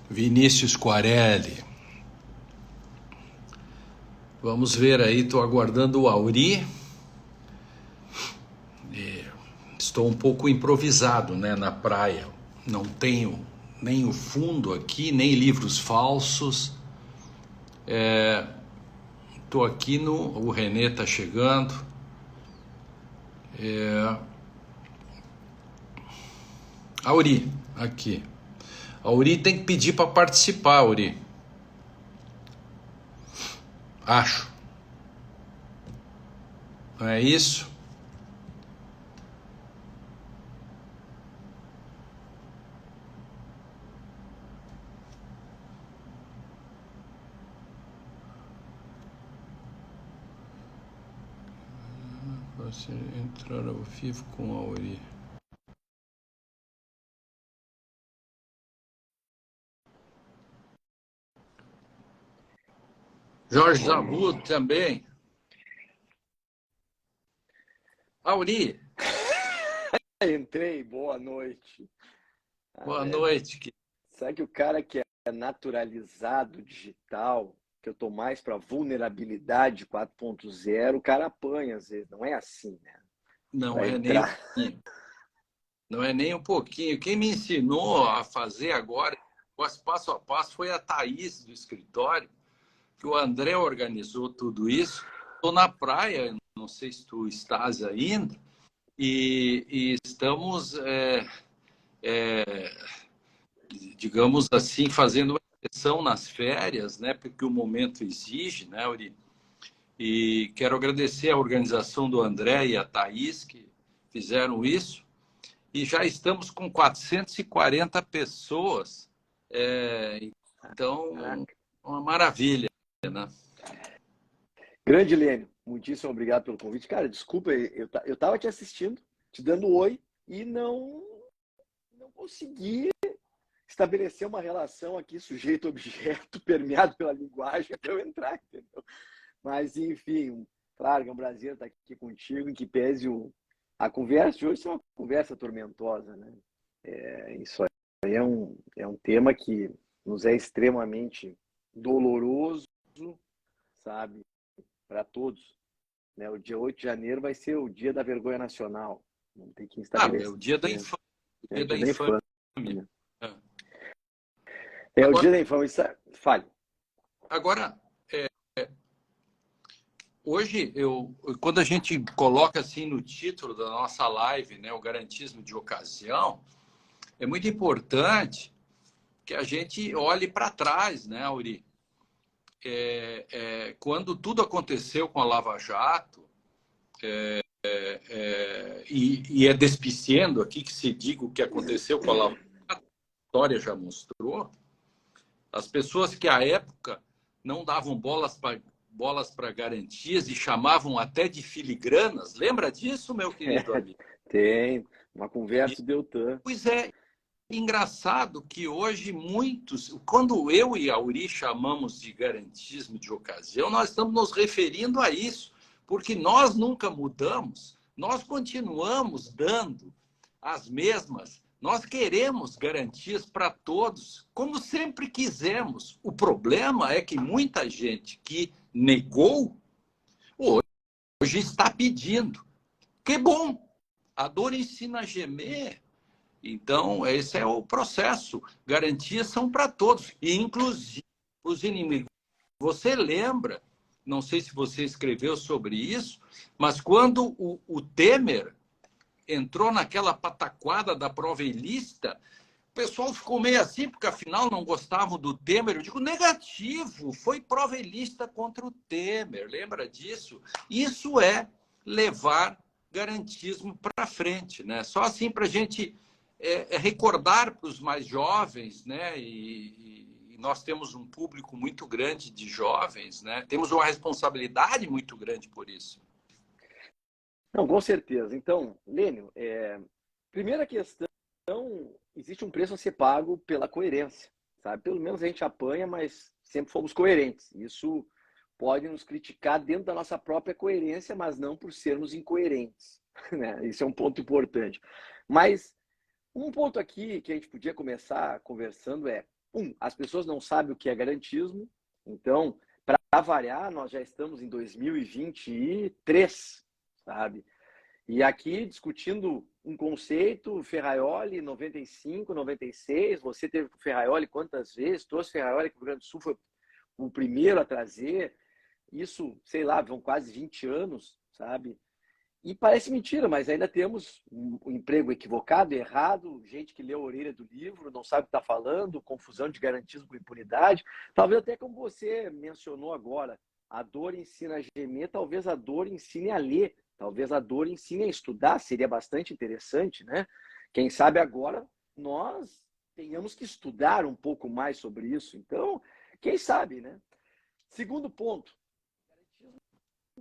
Vinícius Quarelli. Vamos ver aí, estou aguardando o Auri. Estou um pouco improvisado, né, na praia. Não tenho nem o fundo aqui, nem livros falsos. Estou aqui no... O Renê está chegando. Auri, aqui. Auri tem que pedir para participar, Auri. Acho. Não é isso? Você entrar ao vivo com a Auri. Jorge Zabu também. Auri, Entrei, boa noite. boa Velho, noite. sabe que o cara que é naturalizado digital, que eu tô mais para vulnerabilidade 4.0, o cara apanha às vezes. Não é assim, né? Não Para é nem um entrar. pouquinho. Não é nem um pouquinho. Quem me ensinou a fazer agora, passo a passo, foi a Thaís do escritório, que o André organizou tudo isso. Estou na praia, não sei se tu estás ainda, e estamos, digamos assim, fazendo uma exceção nas férias, né? Porque o momento exige, né, Uri? E quero agradecer a organização do André e a Thaís que fizeram isso. E já estamos com 440 pessoas. Então, Caraca. uma maravilha, né? Grande Lênio, muitíssimo obrigado pelo convite. Cara, desculpa, eu tava te assistindo, te dando oi, e não consegui estabelecer uma relação aqui, sujeito-objeto, permeado pela linguagem, para eu entrar, entendeu? Mas, enfim, claro que é um prazer estar aqui contigo, em que pese a conversa de hoje é uma conversa tormentosa, né? Isso aí é um tema que nos é extremamente doloroso, sabe, para todos, né? O dia 8 de janeiro vai ser o dia da vergonha nacional. Vamos ter que Ah, é estabelecer, o dia da infâmia. O é o dia da dia da infâmia. infâmia. É. É o Agora, dia da infâmia. Fale. agora, hoje, quando a gente coloca assim no título da nossa live, né, o garantismo de ocasião, é muito importante que a gente olhe para trás, né, Auri? Quando tudo aconteceu com a Lava Jato, e é despiciando aqui que se diga o que aconteceu com a Lava Jato, a história já mostrou, as pessoas que à época não davam bolas para garantias e chamavam até de filigranas, lembra disso, meu querido amigo? Tem uma conversa E, do Deltan. pois é, engraçado que hoje muitos, quando eu e a Uri chamamos de garantismo de ocasião, nós estamos nos referindo a isso, porque nós nunca mudamos, nós continuamos dando as mesmas, nós queremos garantias para todos, como sempre quisemos. O problema é que muita gente que negou, hoje está pedindo. Que bom, a dor ensina a gemer. Então, esse é o processo. Garantias são para todos, e inclusive os inimigos. Você lembra, não sei se você escreveu sobre isso, mas quando o Temer entrou naquela pataquada da provelista, o pessoal ficou meio assim, porque afinal não gostavam do Temer. Eu digo, negativo, foi provelista contra o Temer, lembra disso? Isso é levar garantismo para frente, né? Só assim para a gente recordar para os mais jovens, né? E nós temos um público muito grande de jovens, né? Temos uma responsabilidade muito grande por isso. Não, com certeza. Então, Lênio, primeira questão, existe um preço a ser pago pela coerência, sabe? Pelo menos a gente apanha, mas sempre fomos coerentes. Isso pode nos criticar dentro da nossa própria coerência, mas não por sermos incoerentes, né? Isso é um ponto importante. Mas um ponto aqui que a gente podia começar conversando é, as pessoas não sabem o que é garantismo. Então, para variar, nós já estamos em 2023, sabe? E aqui discutindo um conceito, Ferraioli 95, 96, você teve o Ferraioli quantas vezes? Trouxe Ferraioli, que o Rio Grande do Sul foi o primeiro a trazer. Isso, sei lá, vão quase 20 anos, sabe? E parece mentira, mas ainda temos um emprego equivocado, errado, gente que lê a orelha do livro, não sabe o que está falando, confusão de garantismo com impunidade. Talvez até como você mencionou agora, a dor ensina a gemer, talvez a dor ensine a ler, talvez a dor ensine a estudar, seria bastante interessante, né? Quem sabe agora nós tenhamos que estudar um pouco mais sobre isso. Então, quem sabe, né? Segundo ponto,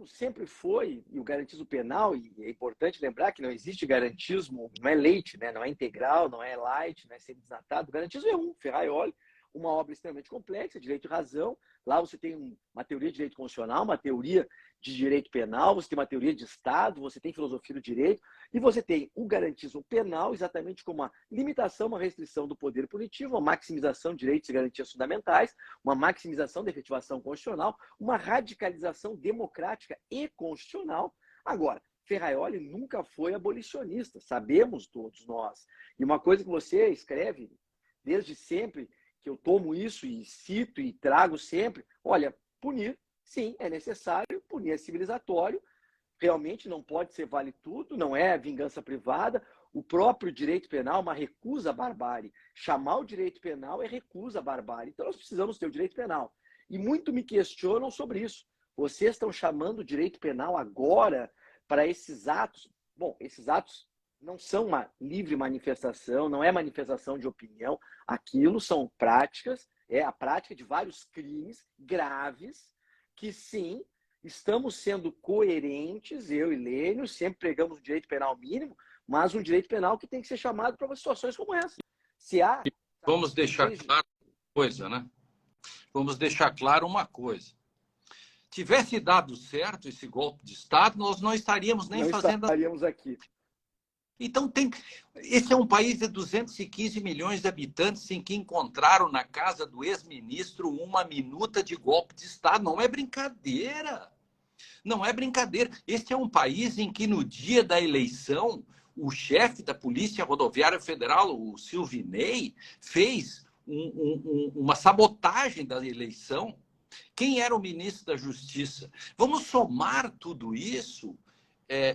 sempre foi, e o garantismo penal, e é importante lembrar que não existe garantismo, não é leite, né? Não é integral, não é light, não é semi-desnatado. O garantismo é Ferraioli, uma obra extremamente complexa, direito e razão. Lá você tem uma teoria de direito constitucional, uma teoria de direito penal, você tem uma teoria de Estado, você tem filosofia do direito, e você tem o garantismo penal exatamente como uma limitação, uma restrição do poder punitivo, uma maximização de direitos e garantias fundamentais, uma maximização da efetivação constitucional, uma radicalização democrática e constitucional. Agora, Ferraioli nunca foi abolicionista, sabemos todos nós. E uma coisa que você escreve desde sempre, que eu tomo isso e cito e trago sempre, olha, punir, sim, é necessário, punir é civilizatório, realmente não pode ser vale tudo, não é vingança privada, o próprio direito penal é uma recusa à barbárie. Chamar o direito penal é recusa à barbárie. Então nós precisamos ter o direito penal. E muito me questionam sobre isso. Vocês estão chamando o direito penal agora para esses atos. Bom, esses atos não são uma livre manifestação, não é manifestação de opinião. Aquilo são práticas, é a prática de vários crimes graves que, sim, estamos sendo coerentes, eu e Lênio, sempre pregamos o direito penal mínimo, mas um direito penal que tem que ser chamado para situações como essa. Se há... Vamos deixar claro uma coisa, né? Vamos deixar claro uma coisa. Tivesse dado certo esse golpe de Estado, nós não estaríamos nem fazendo... Não estaríamos aqui. Então, esse é um país de 215 milhões de habitantes em que encontraram na casa do ex-ministro uma minuta de golpe de Estado. Não é brincadeira. Não é brincadeira. Este é um país em que, no dia da eleição, o chefe da Polícia Rodoviária Federal, o Silvinei, fez uma sabotagem da eleição. Quem era o ministro da Justiça? Vamos somar tudo isso,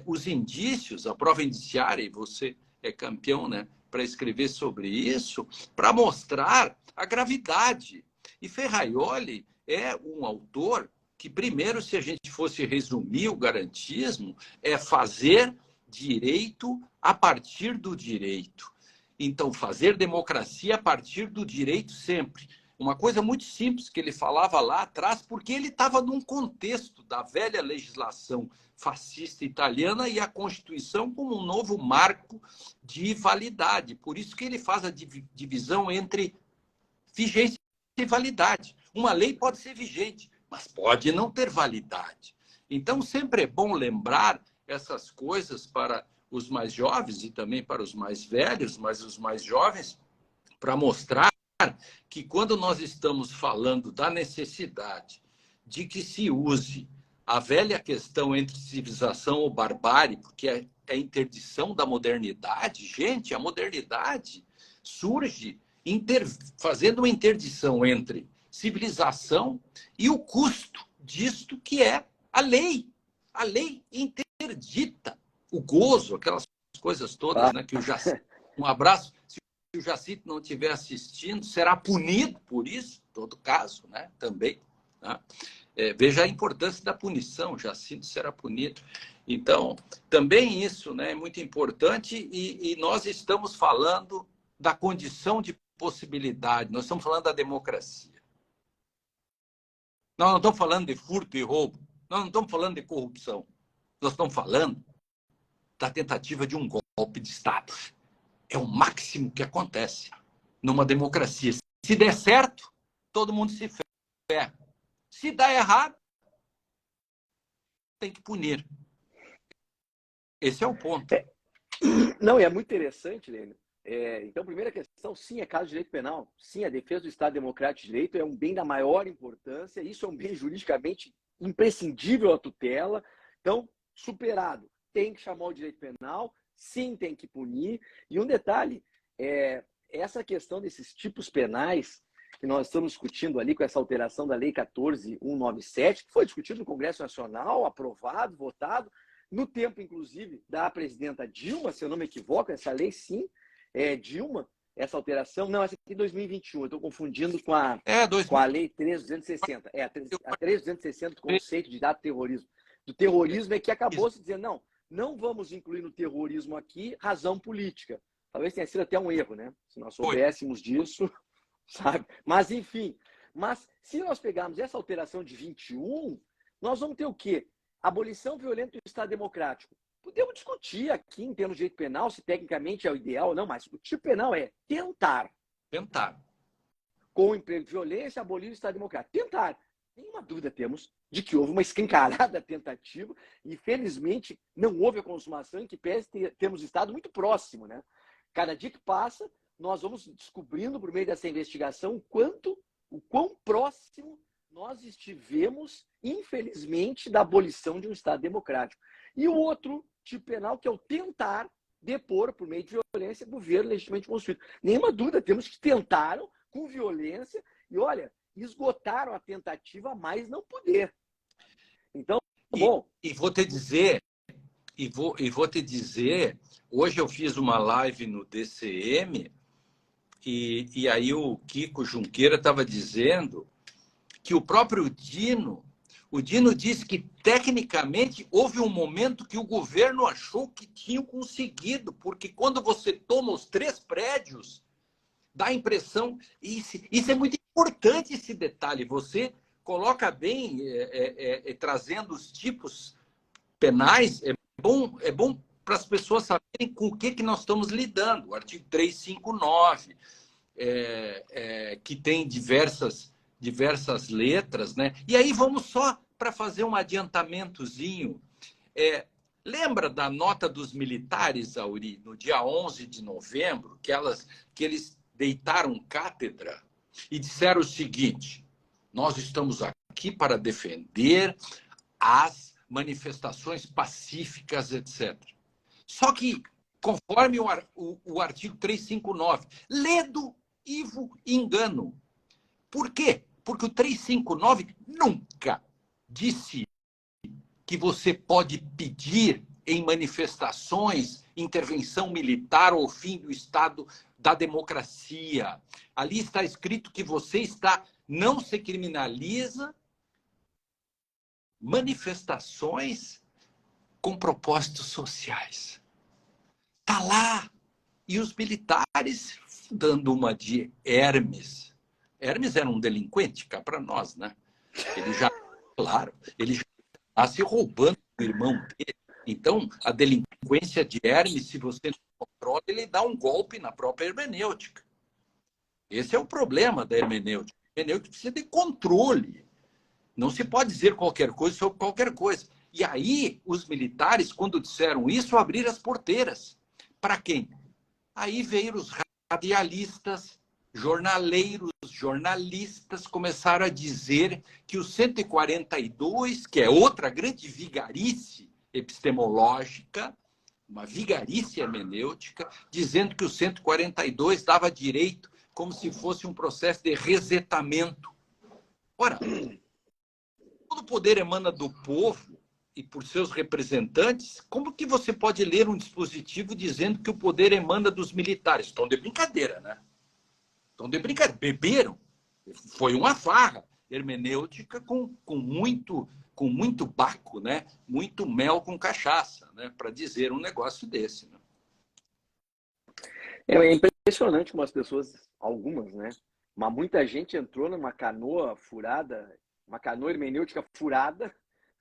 os indícios, a prova indiciária, e você é campeão, né, para escrever sobre isso, para mostrar a gravidade. E Ferraioli é um autor que, primeiro, se a gente fosse resumir o garantismo, é fazer direito a partir do direito. Então, fazer democracia a partir do direito sempre. Uma coisa muito simples que ele falava lá atrás, porque ele estava num contexto da velha legislação fascista italiana e a Constituição como um novo marco de validade. Por isso que ele faz a divisão entre vigência e validade. Uma lei pode ser vigente, mas pode não ter validade. Então, sempre é bom lembrar essas coisas para os mais jovens e também para os mais velhos, mas os mais jovens, para mostrar que quando nós estamos falando da necessidade de que se use a velha questão entre civilização ou barbárie, porque é a interdição da modernidade, gente, a modernidade surge fazendo uma interdição entre civilização e o custo disto que é a lei. A lei interdita o gozo, aquelas coisas todas, né, que o Jacinto, um abraço, se o Jacinto não estiver assistindo, será punido por isso, em todo caso, né, também. Né? Veja a importância da punição, o Jacinto será punido. Então, também isso, né, é muito importante e nós estamos falando da condição de possibilidade, nós estamos falando da democracia. Nós não estamos falando de furto e roubo, nós não estamos falando de corrupção, nós estamos falando da tentativa de um golpe de Estado. É o máximo que acontece numa democracia. Se der certo, todo mundo se ferra. Se dá errado, tem que punir. Esse é o ponto. Não, e é muito interessante, Lênio. Então, primeira questão, sim, é caso de direito penal. Sim, a defesa do Estado Democrático de Direito é um bem da maior importância. Isso é um bem juridicamente imprescindível à tutela. Então, superado. Tem que chamar o direito penal, sim, tem que punir. E um detalhe, essa questão desses tipos penais que nós estamos discutindo ali com essa alteração da Lei 14.197, que foi discutido no Congresso Nacional, aprovado, votado, no tempo, inclusive, da presidenta Dilma, se eu não me equivoco, essa lei, sim, Dilma, essa alteração, não, essa aqui é 2021, eu estou confundindo com a Lei 3.260. A 3.260 do conceito de dado terrorismo. Do terrorismo é que acabou se dizendo, não vamos incluir no terrorismo aqui razão política. Talvez tenha sido até um erro, né? Se nós soubéssemos disso, sabe? Mas, enfim. Mas, se nós pegarmos essa alteração de 21, nós vamos ter o quê? Abolição violenta do Estado Democrático. Podemos discutir aqui, em termos de direito penal, se tecnicamente é o ideal ou não, mas o tipo penal é tentar. Tentar. Com o emprego de violência, abolir o Estado Democrático. Tentar. Nenhuma dúvida temos de que houve uma escancarada tentativa e, felizmente, não houve a consumação, em que temos estado muito próximo, né? Cada dia que passa, nós vamos descobrindo, por meio dessa investigação, o quão próximo nós estivemos, infelizmente, da abolição de um Estado democrático. E o outro tipo penal, que é o tentar depor, por meio de violência, governo legitimamente constituído. Nenhuma dúvida, temos que tentaram com violência e, olha, esgotaram a tentativa a mais não poder. Então, bom... E vou te dizer, hoje eu fiz uma live no DCM e aí o Kiko Junqueira estava dizendo que o próprio Dino disse que, tecnicamente, houve um momento que o governo achou que tinham conseguido, porque quando você toma os 3 prédios, dá a impressão... Isso é muito importante, esse detalhe. Você coloca bem, trazendo os tipos penais, é bom para as pessoas saberem com o que nós estamos lidando. O artigo 359, que tem diversas letras, né? E aí vamos só para fazer um adiantamentozinho. Lembra da nota dos militares, Auri, no dia 11 de novembro, que eles deitaram cátedra e disseram o seguinte: nós estamos aqui para defender as manifestações pacíficas, etc. Só que, conforme o artigo 359, ledo, ivo, engano. Por quê? Porque o 359 nunca disse que você pode pedir em manifestações intervenção militar ou fim do Estado da democracia. Ali está escrito que não se criminaliza manifestações com propósitos sociais. Está lá. E os militares dando uma de Hermes. Hermes era um delinquente, cá para nós, né? Ele já está se roubando do irmão dele. Então, a delinquência de Hermes, se você não controla, ele dá um golpe na própria hermenêutica. Esse é o problema da hermenêutica. A hermenêutica precisa de controle. Não se pode dizer qualquer coisa sobre qualquer coisa. E aí, os militares, quando disseram isso, abriram as porteiras. Para quem? Aí veio os radialistas, jornalistas começaram a dizer que o 142, que é outra grande vigarice epistemológica, uma vigarice hermenêutica, dizendo que o 142 dava direito como se fosse um processo de resetamento. Ora, todo poder emana do povo e por seus representantes. Como que você pode ler um dispositivo dizendo que o poder emana dos militares? Estão de brincadeira, né? Estão de brincadeira. Beberam. Foi uma farra hermenêutica com muito baco, né? Muito mel com cachaça, né? Para dizer um negócio desse. Né? É impressionante como as pessoas, algumas, né? Mas muita gente entrou numa canoa furada, uma canoa hermenêutica furada,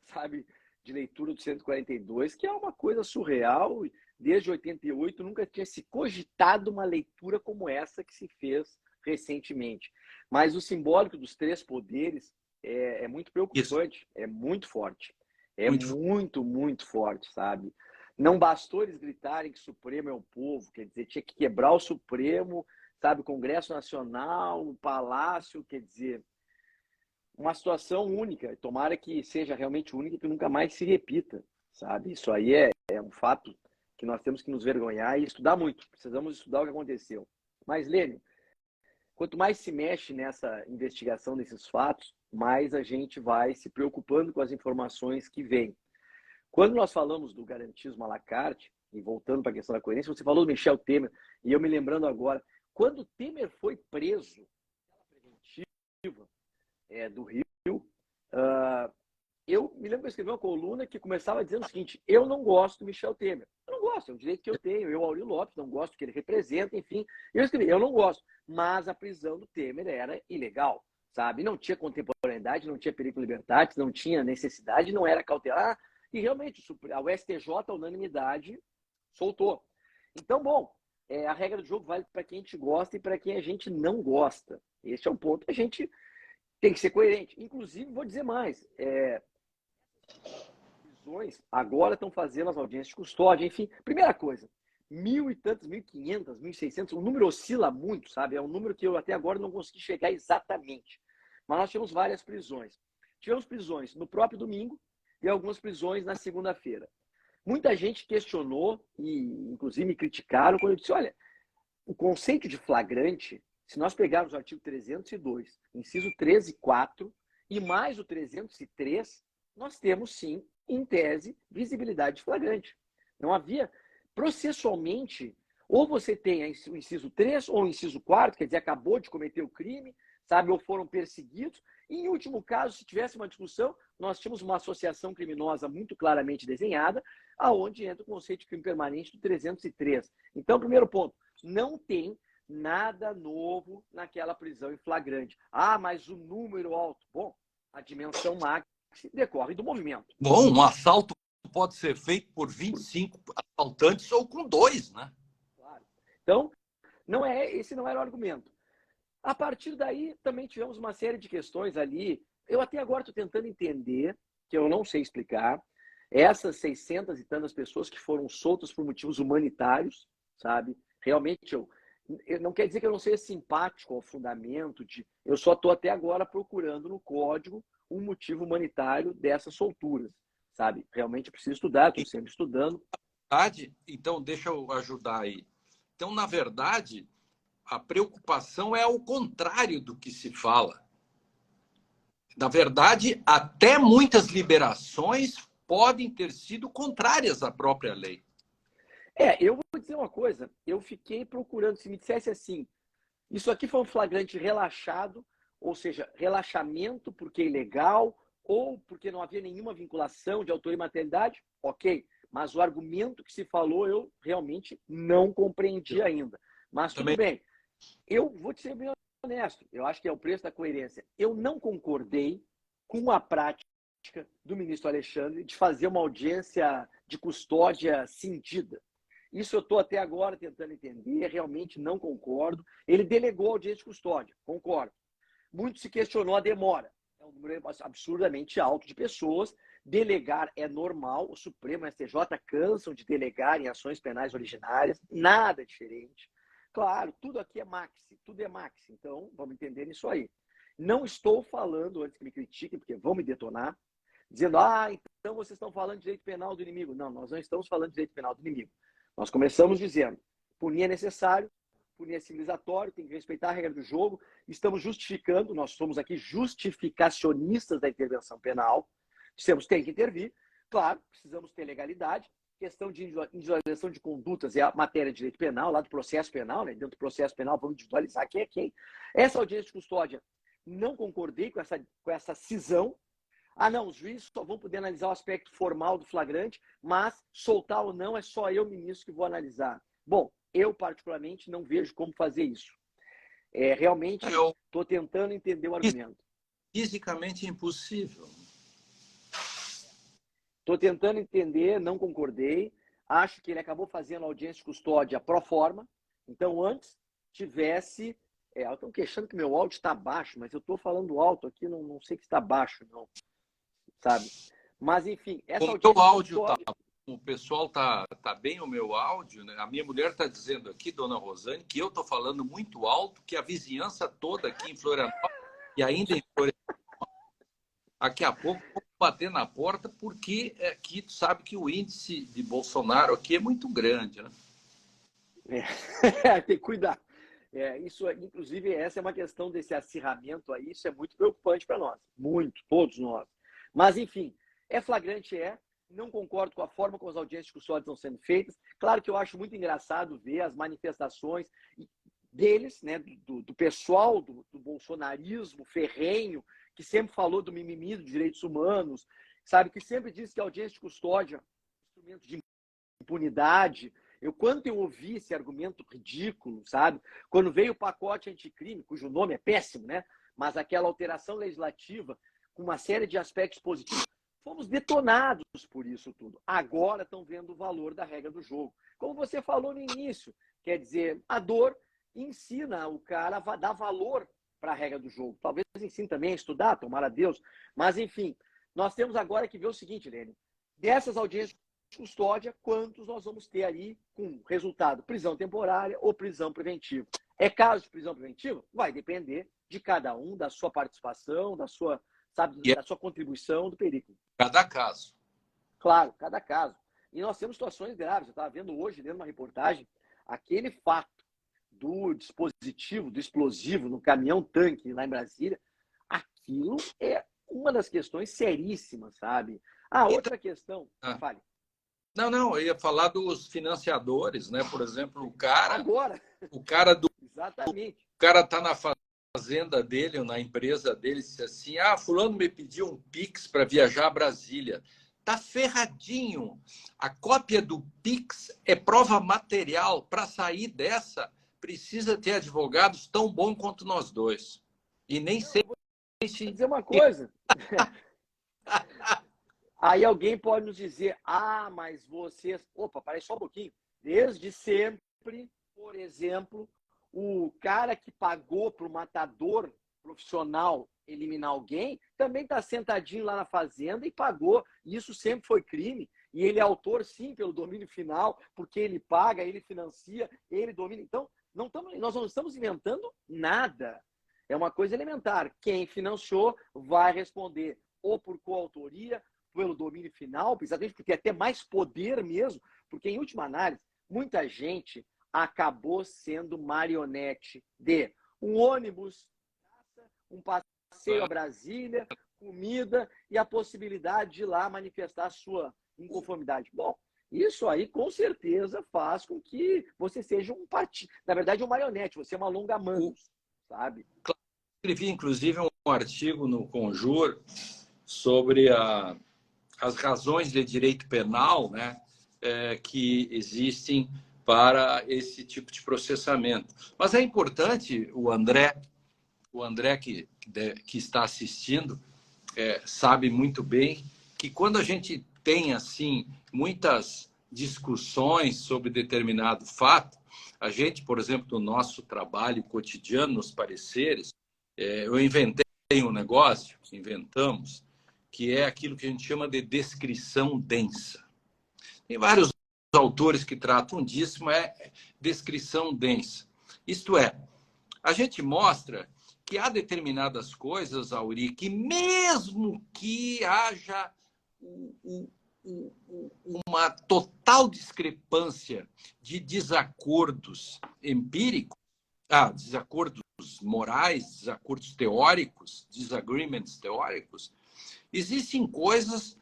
sabe? De leitura do 142, que é uma coisa surreal. Desde 88 nunca tinha se cogitado uma leitura como essa que se fez recentemente. Mas o simbólico dos 3 poderes é muito preocupante, é muito forte. É muito forte, sabe? Não bastou eles gritarem que o Supremo é o povo, quer dizer, tinha que quebrar o Supremo, sabe, o Congresso Nacional, o Palácio, quer dizer, uma situação única. Tomara que seja realmente única e que nunca mais se repita, sabe? Isso aí é um fato que nós temos que nos vergonhar e estudar muito. Precisamos estudar o que aconteceu. Mas, Lênin, quanto mais se mexe nessa investigação desses fatos, mais a gente vai se preocupando com as informações que vêm. Quando nós falamos do garantismo à la carte, e voltando para a questão da coerência, você falou do Michel Temer, e eu me lembrando agora, quando Temer foi preso, preventiva do Rio, eu me lembro que eu escrevi uma coluna que começava dizendo o seguinte: eu não gosto do Michel Temer. Eu não gosto, é um direito que eu tenho. Eu, Auri Lopes, não gosto do que ele representa, enfim. Eu escrevi, eu não gosto. Mas a prisão do Temer era ilegal, sabe? Não tinha contemporaneidade, não tinha perigo de liberdade, não tinha necessidade, não era cautelar. E realmente, o STJ, a unanimidade, soltou. Então, bom, a regra do jogo vale para quem a gente gosta e para quem a gente não gosta. Esse é um ponto que a gente tem que ser coerente. Inclusive, vou dizer mais, prisões agora estão fazendo as audiências de custódia, enfim. Primeira coisa, 1.000 e tantos, 1.500, 1.600, o número oscila muito, sabe? É um número que eu até agora não consegui chegar exatamente. Mas nós tivemos várias prisões. Tivemos prisões no próprio domingo e algumas prisões na segunda-feira. Muita gente questionou e, inclusive, me criticaram quando eu disse, olha, o conceito de flagrante, se nós pegarmos o artigo 302, inciso 13 e 4, e mais o 303, nós temos, sim, em tese, visibilidade de flagrante. Não havia, processualmente, ou você tem o inciso 3 ou o inciso 4, quer dizer, acabou de cometer o crime, sabe, ou foram perseguidos. E, em último caso, se tivesse uma discussão, nós tínhamos uma associação criminosa muito claramente desenhada, aonde entra o conceito de crime permanente do 303. Então, primeiro ponto, não tem nada novo naquela prisão em flagrante. Ah, mas o número alto. Bom, a dimensão máxima decorre do movimento. Bom, um assalto pode ser feito por 25 assaltantes ou com 2, né? Claro. Então, esse não era o argumento. A partir daí, também tivemos uma série de questões ali. Eu até agora estou tentando entender, que eu não sei explicar, essas 600 e tantas pessoas que foram soltas por motivos humanitários, sabe? Realmente, eu não quer dizer que eu não seja simpático ao fundamento de... Eu só estou até agora procurando no código um motivo humanitário dessas solturas, sabe? Realmente eu preciso estudar, estou sempre estudando. Então, deixa eu ajudar aí. Então, na verdade, a preocupação é ao contrário do que se fala. Na verdade, até muitas liberações podem ter sido contrárias à própria lei. Eu vou dizer uma coisa, eu fiquei procurando, se me dissesse assim, isso aqui foi um flagrante relaxado, ou seja, relaxamento porque é ilegal, ou porque não havia nenhuma vinculação de autoria e materialidade, ok. Mas o argumento que se falou, eu realmente não compreendi ainda. Mas tudo bem. Eu vou te ser bem honesto, eu acho que é o preço da coerência. Eu não concordei com a prática do ministro Alexandre de fazer uma audiência de custódia cindida. Isso eu estou até agora tentando entender, realmente não concordo. Ele delegou a audiência de custódia, concordo. Muito se questionou a demora. É um número absurdamente alto de pessoas. Delegar é normal, o Supremo e o STJ cansam de delegar em ações penais originárias, nada diferente. Claro, tudo aqui é maxi, tudo é maxi, então vamos entender isso aí. Não estou falando, antes que me critiquem, porque vão me detonar, dizendo, então vocês estão falando de direito penal do inimigo. Não, nós não estamos falando de direito penal do inimigo. Nós começamos dizendo, punir é necessário, punir é civilizatório, tem que respeitar a regra do jogo, estamos justificando, nós somos aqui justificacionistas da intervenção penal, dissemos tem que intervir, claro, precisamos ter legalidade, questão de individualização de condutas é a matéria de direito penal, lá do processo penal, né? Dentro do processo penal vamos individualizar quem é quem. Essa audiência de custódia, não concordei com essa cisão. Não, os juízes só vão poder analisar o aspecto formal do flagrante, mas soltar ou não é só eu, ministro, que vou analisar. Bom, eu particularmente não vejo como fazer isso. Realmente estou tentando entender o argumento. Fisicamente impossível. Estou tentando entender, não concordei. Acho que ele acabou fazendo audiência de custódia pro forma. Então, antes tivesse... Estão queixando que meu áudio está baixo, mas eu estou falando alto aqui, não sei que está baixo, não. Sabe? Mas, enfim, essa audiência o áudio tá o pessoal tá bem o meu áudio, né? A minha mulher está dizendo aqui, dona Rosane, que eu estou falando muito alto, que a vizinhança toda aqui em Florianópolis e ainda em Florianópolis, daqui a pouco vou bater na porta, porque aqui tu sabe que o índice de Bolsonaro aqui é muito grande, né? Tem que cuidar. Isso, inclusive, essa é uma questão desse acirramento aí, isso é muito preocupante para nós. Muito, todos nós. Mas, enfim, é flagrante, não concordo com a forma como as audiências de custódia estão sendo feitas. Claro que eu acho muito engraçado ver as manifestações deles, né, do pessoal do bolsonarismo ferrenho, que sempre falou do mimimi dos direitos humanos, sabe, que sempre disse que a audiência de custódia é um instrumento de impunidade. Quando eu ouvi esse argumento ridículo, sabe, quando veio o pacote anticrime, cujo nome é péssimo, né, mas aquela alteração legislativa com uma série de aspectos positivos, fomos detonados por isso tudo. Agora estão vendo o valor da regra do jogo. Como você falou no início, quer dizer, a dor ensina o cara a dar valor para a regra do jogo. Talvez ensine também a estudar, tomara a Deus. Mas, enfim, nós temos agora que ver o seguinte, Lênin, dessas audiências de custódia, quantos nós vamos ter ali com resultado prisão temporária ou prisão preventiva. É caso de prisão preventiva? Vai depender de cada um, da sua participação, da sua, sabe, da sua contribuição, do perículo. Cada caso. Claro, cada caso. E nós temos situações graves. Eu estava vendo hoje, lendo uma reportagem, aquele fato do dispositivo, do explosivo no caminhão-tanque lá em Brasília, aquilo é uma das questões seríssimas, sabe? Outra questão, fale. Não, eu ia falar dos financiadores, né? Por exemplo, o cara Exatamente. O cara tá na fazenda dele ou na empresa dele, disse assim: fulano me pediu um Pix para viajar a Brasília. Tá ferradinho. A cópia do Pix é prova material. Para sair dessa, precisa ter advogados tão bons quanto nós dois. E nem sei se... Vou dizer uma coisa. Aí alguém pode nos dizer, mas vocês... Opa, parece só um pouquinho. Desde sempre, por exemplo, o cara que pagou para o matador profissional eliminar alguém, também está sentadinho lá na fazenda e pagou. Isso sempre foi crime. E ele é autor, sim, pelo domínio final, porque ele paga, ele financia, ele domina. Então, nós não estamos inventando nada. É uma coisa elementar. Quem financiou vai responder ou por coautoria, pelo domínio final, exatamente porque tem até mais poder mesmo, porque, em última análise, muita gente acabou sendo marionete de um ônibus, um passeio a Brasília, comida e a possibilidade de ir lá manifestar a sua inconformidade. Bom, isso aí com certeza faz com que você seja um partido, na verdade, um marionete, você é uma longa-manos, sabe? Escrevi, inclusive, um artigo no Conjur sobre as razões de direito penal, né, que existem para esse tipo de processamento. Mas é importante, o André que está assistindo, sabe muito bem que quando a gente tem assim muitas discussões sobre determinado fato, a gente, por exemplo, no nosso trabalho cotidiano, nos pareceres, eu inventei um negócio, inventamos, que é aquilo que a gente chama de descrição densa. Tem vários autores que tratam disso, mas é descrição densa. Isto é, a gente mostra que há determinadas coisas, Auri, que mesmo que haja uma total discrepância de desacordos empíricos, desacordos morais, desacordos teóricos, disagreements teóricos, existem coisas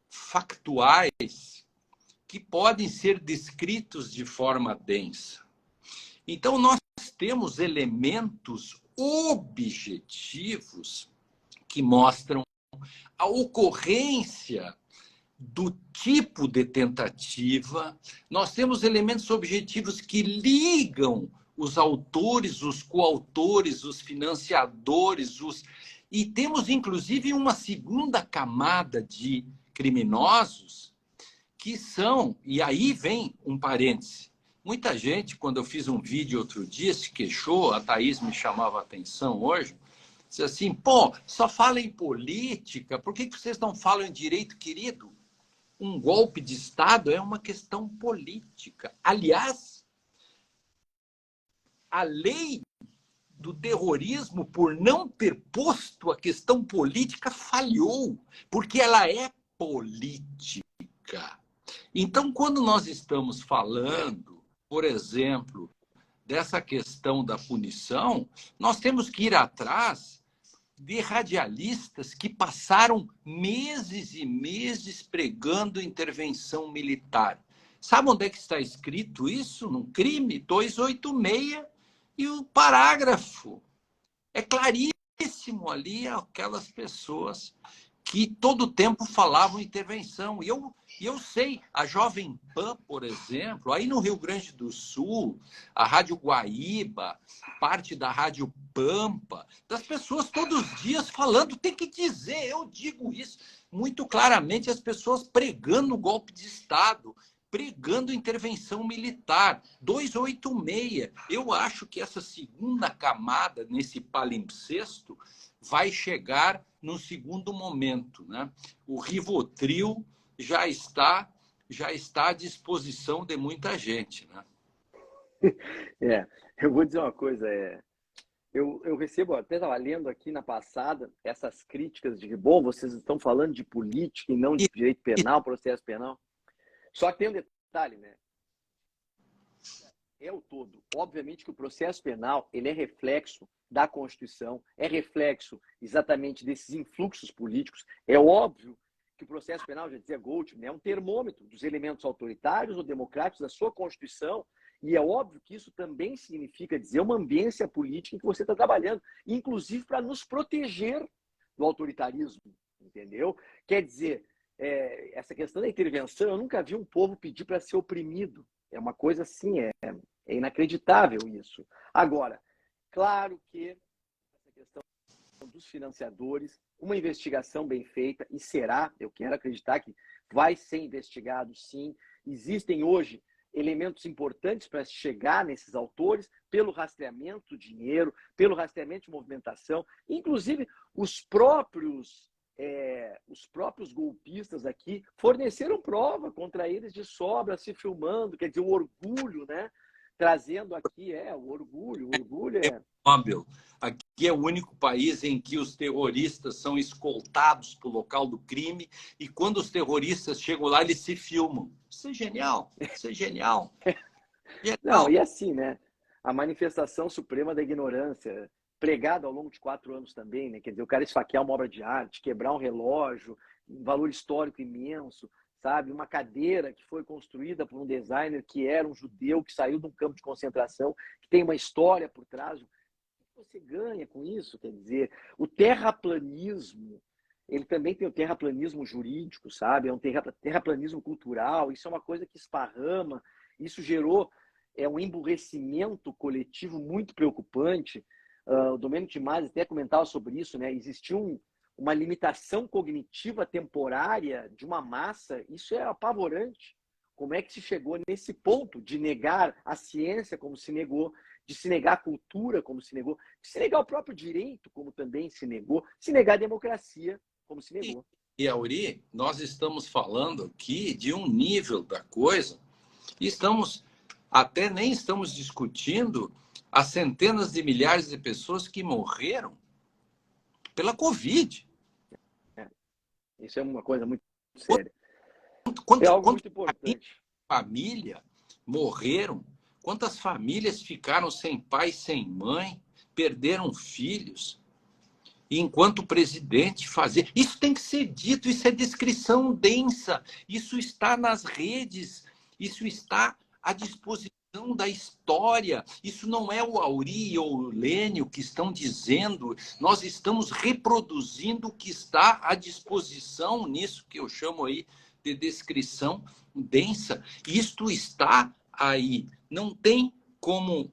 factuais que podem ser descritos de forma densa. Então, nós temos elementos objetivos que mostram a ocorrência do tipo de tentativa. Nós temos elementos objetivos que ligam os autores, os coautores, os financiadores, e temos, inclusive, uma segunda camada de criminosos que são... E aí vem um parêntese. Muita gente, quando eu fiz um vídeo outro dia, se queixou, a Thaís me chamava a atenção hoje, disse assim, só fala em política, por que vocês não falam em direito, querido? um golpe de Estado é uma questão política. Aliás, a lei do terrorismo, por não ter posto a questão política, falhou, porque ela é política. Então, quando nós estamos falando, por exemplo, dessa questão da punição, nós temos que ir atrás de radialistas que passaram meses e meses pregando intervenção militar. Sabe onde é que está escrito isso? No crime 286, e o parágrafo é claríssimo ali, aquelas pessoas que todo o tempo falavam intervenção. E eu sei, a Jovem Pan, por exemplo, aí no Rio Grande do Sul, a Rádio Guaíba, parte da Rádio Pampa, das pessoas todos os dias falando, tem que dizer, eu digo isso muito claramente, as pessoas pregando o golpe de Estado, pregando intervenção militar, 286. Eu acho que essa segunda camada, nesse palimpsesto, vai chegar no segundo momento, né? O Rivotril já está à disposição de muita gente, né? Eu vou dizer uma coisa, eu recebo, até estava lendo aqui na passada, essas críticas de que, bom, vocês estão falando de política e não de direito penal, processo penal. Só que tem um detalhe, né? É o todo. Obviamente que o processo penal ele é reflexo da Constituição, é reflexo exatamente desses influxos políticos. É óbvio que o processo penal, já dizia Goldman, é um termômetro dos elementos autoritários ou democráticos da sua Constituição, e é óbvio que isso também significa dizer uma ambiência política em que você está trabalhando, inclusive para nos proteger do autoritarismo, entendeu? Quer dizer, essa questão da intervenção, eu nunca vi um povo pedir para ser oprimido. É uma coisa assim, é inacreditável isso. Agora, claro que essa questão dos financiadores, uma investigação bem feita, e será, eu quero acreditar que vai ser investigado sim. Existem hoje elementos importantes para chegar nesses autores, pelo rastreamento do dinheiro, pelo rastreamento de movimentação, inclusive os próprios golpistas aqui forneceram prova contra eles de sobra, se filmando, quer dizer, o orgulho, né? Trazendo aqui, o orgulho é... Nobel. Aqui é o único país em que os terroristas são escoltados para o local do crime e quando os terroristas chegam lá, eles se filmam. Isso é genial, isso é genial. Não, e assim, né? A manifestação suprema da ignorância, pregada ao longo de 4 anos também, né? Quer dizer, o cara esfaquear uma obra de arte, quebrar um relógio, um valor histórico imenso, sabe? Uma cadeira que foi construída por um designer que era um judeu, que saiu de um campo de concentração, que tem uma história por trás. O que você ganha com isso? Quer dizer, o terraplanismo, ele também tem o terraplanismo jurídico, sabe? É um terraplanismo cultural, isso é uma coisa que esparrama, isso gerou um emburrecimento coletivo muito preocupante. O Domênico de Masi até comentava sobre isso, né? Existiu uma limitação cognitiva temporária de uma massa, isso é apavorante. Como é que se chegou nesse ponto de negar a ciência como se negou, de se negar a cultura como se negou, de se negar o próprio direito como também se negou, se negar a democracia como se negou. E Auri, nós estamos falando aqui de um nível da coisa, e nem estamos discutindo as centenas de milhares de pessoas que morreram pela Covid. Isso é uma coisa muito séria. É algo muito importante. Família morreram? Quantas famílias ficaram sem pai, sem mãe, perderam filhos? E enquanto o presidente fazia... Isso tem que ser dito, isso é descrição densa, isso está nas redes, isso está à disposição da história. Isso não é o Auri ou o Lênio que estão dizendo, nós estamos reproduzindo o que está à disposição nisso que eu chamo aí de descrição densa. Isto está aí, não tem como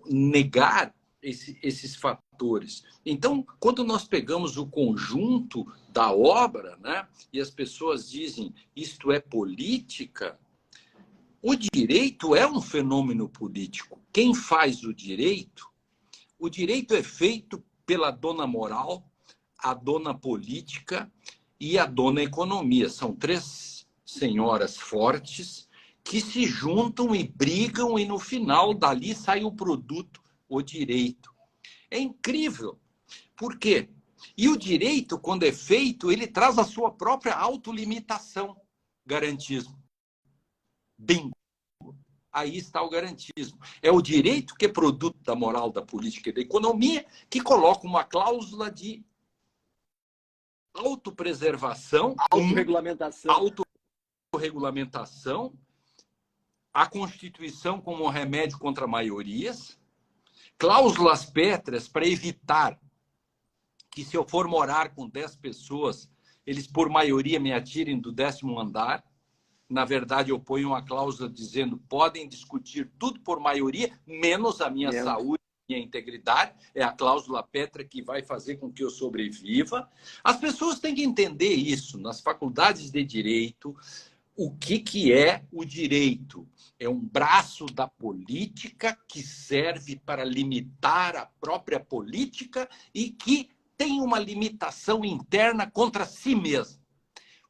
negar esses fatores. Então, quando nós pegamos o conjunto da obra, né, e as pessoas dizem isto é política, o direito é um fenômeno político. Quem faz o direito é feito pela dona moral, a dona política e a dona economia. São 3 senhoras fortes que se juntam e brigam e no final dali sai o produto, o direito. É incrível. Por quê? E o direito, quando é feito, ele traz a sua própria autolimitação. Garantismo. Bingo. Aí está o garantismo. É o direito que é produto da moral, da política e da economia que coloca uma cláusula de autopreservação, autorregulamentação, a Constituição como remédio contra maiorias, cláusulas pétreas para evitar que, se eu for morar com 10 pessoas, eles, por maioria, me atirem do 10º andar. Na verdade, eu ponho uma cláusula dizendo podem discutir tudo por maioria, menos a minha saúde, minha integridade. É a cláusula pétrea que vai fazer com que eu sobreviva. As pessoas têm que entender isso. Nas faculdades de direito, o que é o direito? É um braço da política que serve para limitar a própria política e que tem uma limitação interna contra si mesmo.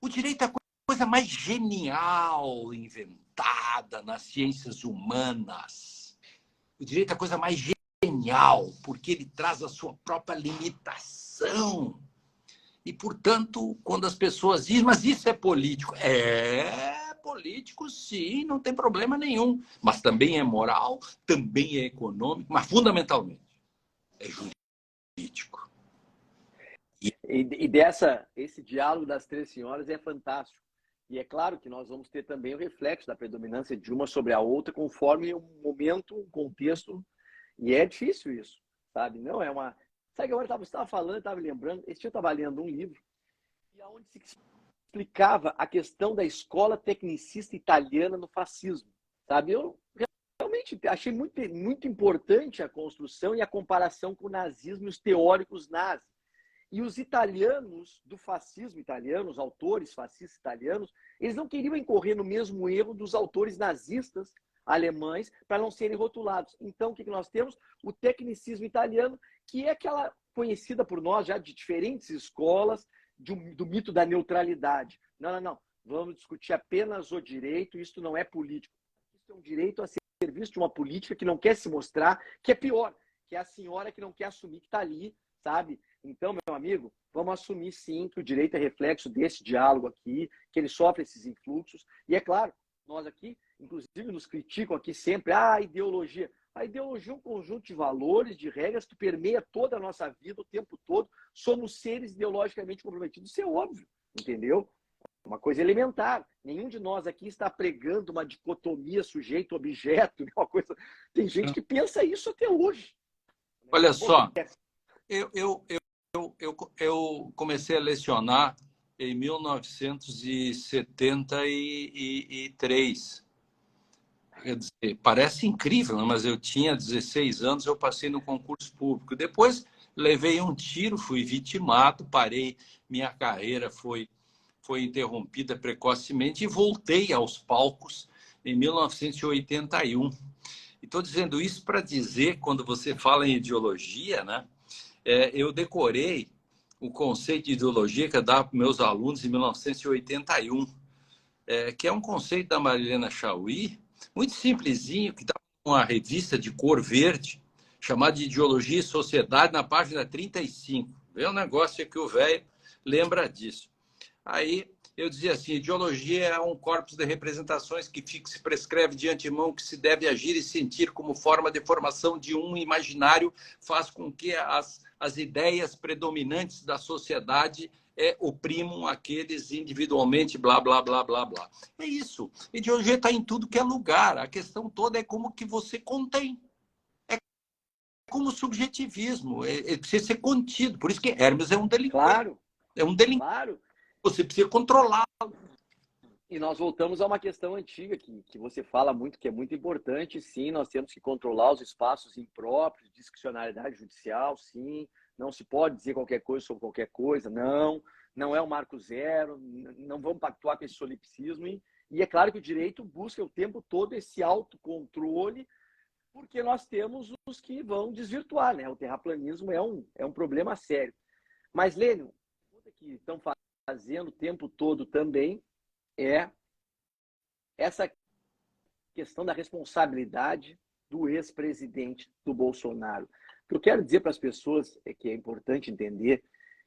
O direito é a coisa mais genial inventada nas ciências humanas. O direito é a coisa mais genial, porque ele traz a sua própria limitação. E, portanto, quando as pessoas dizem, mas isso é político. É político, sim, não tem problema nenhum. Mas também é moral, também é econômico, mas fundamentalmente é jurídico. Esse diálogo das três senhoras é fantástico. E é claro que nós vamos ter também o reflexo da predominância de uma sobre a outra, conforme um momento, um contexto. E é difícil isso, sabe? Não é uma... Sabe que agora você estava falando, estava lembrando, esse dia eu estava lendo um livro, e onde se explicava a questão da escola tecnicista italiana no fascismo, sabe? Eu realmente achei muito importante a construção e a comparação com o nazismo e os teóricos nazis. E os italianos do fascismo italiano, os autores fascistas italianos, eles não queriam incorrer no mesmo erro dos autores nazistas alemães para não serem rotulados. Então, o que nós temos? O tecnicismo italiano, que é aquela conhecida por nós já de diferentes escolas, do mito da neutralidade. Não. Vamos discutir apenas o direito, isso não é político. Isso é um direito a ser visto de uma política que não quer se mostrar, que é pior, que é a senhora que não quer assumir que está ali, sabe? Então, meu amigo, vamos assumir sim que o direito é reflexo desse diálogo aqui, que ele sofre esses influxos. E é claro, nós aqui, inclusive, nos criticam aqui sempre, a ideologia. A ideologia é um conjunto de valores, de regras que permeia toda a nossa vida o tempo todo. Somos seres ideologicamente comprometidos. Isso é óbvio, entendeu? Uma coisa elementar. Nenhum de nós aqui está pregando uma dicotomia sujeito-objeto. Uma coisa... Tem gente que pensa isso até hoje. Olha só, eu comecei a lecionar em 1973. Quer dizer, parece incrível, mas eu tinha 16 anos, eu passei no concurso público. Depois levei um tiro, fui vitimado, parei, minha carreira foi interrompida precocemente e voltei aos palcos em 1981. E estou dizendo isso para dizer, quando você fala em ideologia, né? Eu decorei o conceito de ideologia que eu dava para meus alunos em 1981, que é um conceito da Marilena Chauí, muito simplesinho, que está numa revista de cor verde, chamada de Ideologia e Sociedade, na página 35. Vê um negócio que o velho lembra disso. Aí eu dizia assim, ideologia é um corpus de representações que se prescreve de antemão que se deve agir e sentir como forma de formação de um imaginário, faz com que as ideias predominantes da sociedade oprimam aqueles individualmente, blá, blá, blá, blá, blá. É isso. Ideologia está em tudo que é lugar. A questão toda é como que você contém. É como subjetivismo. Precisa ser contido. Por isso que Hermes é um delinquente. Claro. É um delinquente. Claro. Você precisa controlar. E nós voltamos a uma questão antiga que você fala muito, que é muito importante. Sim, nós temos que controlar os espaços impróprios, discricionariedade judicial, sim. Não se pode dizer qualquer coisa sobre qualquer coisa, não é um marco zero, não vamos pactuar com esse solipsismo. E é claro que o direito busca o tempo todo esse autocontrole, porque nós temos os que vão desvirtuar, né? O terraplanismo é um problema sério. Mas, Lênio, que estão fazendo o tempo todo também é essa questão da responsabilidade do ex-presidente do Bolsonaro. O que eu quero dizer para as pessoas é que é importante entender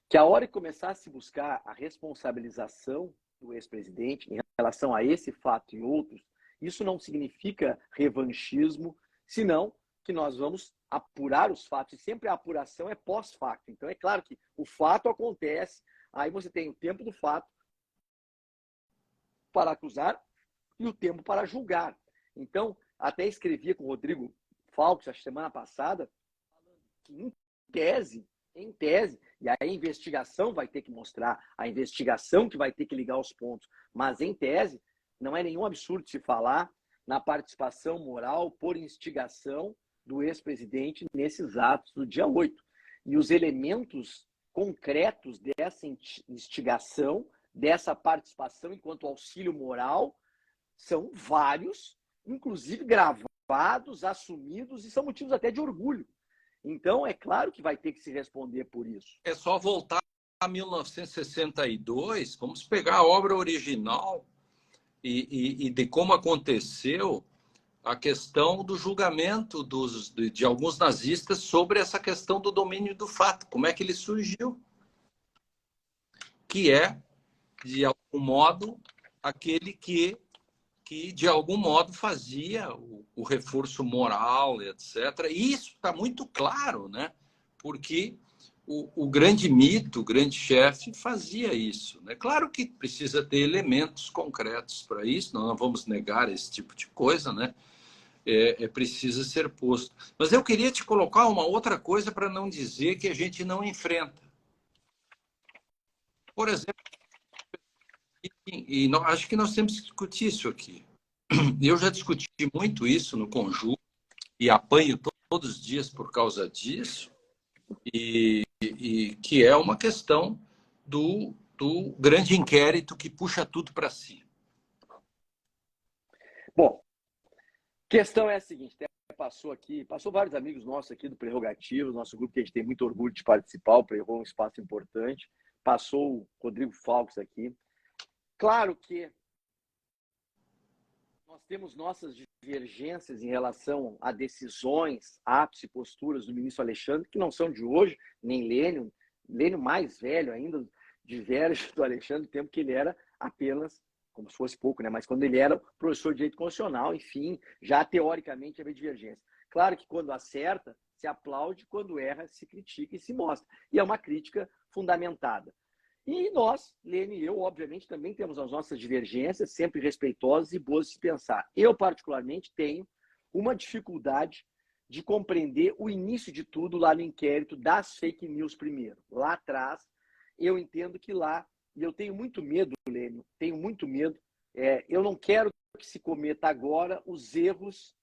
que a hora que começar a se buscar a responsabilização do ex-presidente em relação a esse fato e outros, isso não significa revanchismo, senão que nós vamos apurar os fatos, e sempre a apuração é pós-facto. Então, é claro que o fato acontece, aí você tem o tempo do fato para acusar e o tempo para julgar. Então, até escrevia com o Rodrigo Faux a semana passada, que em tese, e aí a investigação vai ter que mostrar, a investigação que vai ter que ligar os pontos, mas em tese, não é nenhum absurdo se falar na participação moral por instigação do ex-presidente nesses atos do dia 8. E os elementos concretos dessa instigação, dessa participação enquanto auxílio moral, são vários, inclusive gravados, assumidos, e são motivos até de orgulho. Então, é claro que vai ter que se responder por isso. É só voltar a 1962, vamos pegar a obra original e de como aconteceu a questão do julgamento de alguns nazistas sobre essa questão do domínio do fato, como é que ele surgiu. Que é, de algum modo, aquele que de algum modo fazia o reforço moral, etc. E isso está muito claro, né? Porque o grande mito, o grande chefe fazia isso, né? Claro que precisa ter elementos concretos para isso, não vamos negar esse tipo de coisa, né? Precisa ser posto. Mas eu queria te colocar uma outra coisa para não dizer que a gente não enfrenta. Por exemplo, acho que nós temos que discutir isso aqui. Eu já discuti muito isso no Conjunto e apanho todos os dias por causa disso, e que é uma questão do grande inquérito que puxa tudo para si. Bom, questão é a seguinte, passou vários amigos nossos aqui do Prerrogativos, nosso grupo que a gente tem muito orgulho de participar, o Prerrou é um espaço importante, passou o Rodrigo Faux aqui. Claro que nós temos nossas divergências em relação a decisões, atos e posturas do ministro Alexandre, que não são de hoje, nem Lênio mais velho ainda, diverge do Alexandre, no tempo que ele era apenas, como se fosse pouco, né? Mas quando ele era professor de direito constitucional, enfim, já teoricamente havia divergência. Claro que quando acerta, se aplaude, quando erra, se critica e se mostra. E é uma crítica fundamentada. E nós, Lênio e eu, obviamente, também temos as nossas divergências, sempre respeitosas e boas de se pensar. Eu, particularmente, tenho uma dificuldade de compreender o início de tudo lá no inquérito das fake news primeiro. Lá atrás, eu entendo que lá, e eu tenho muito medo, Lênio, tenho muito medo, eu não quero que se cometa agora os erros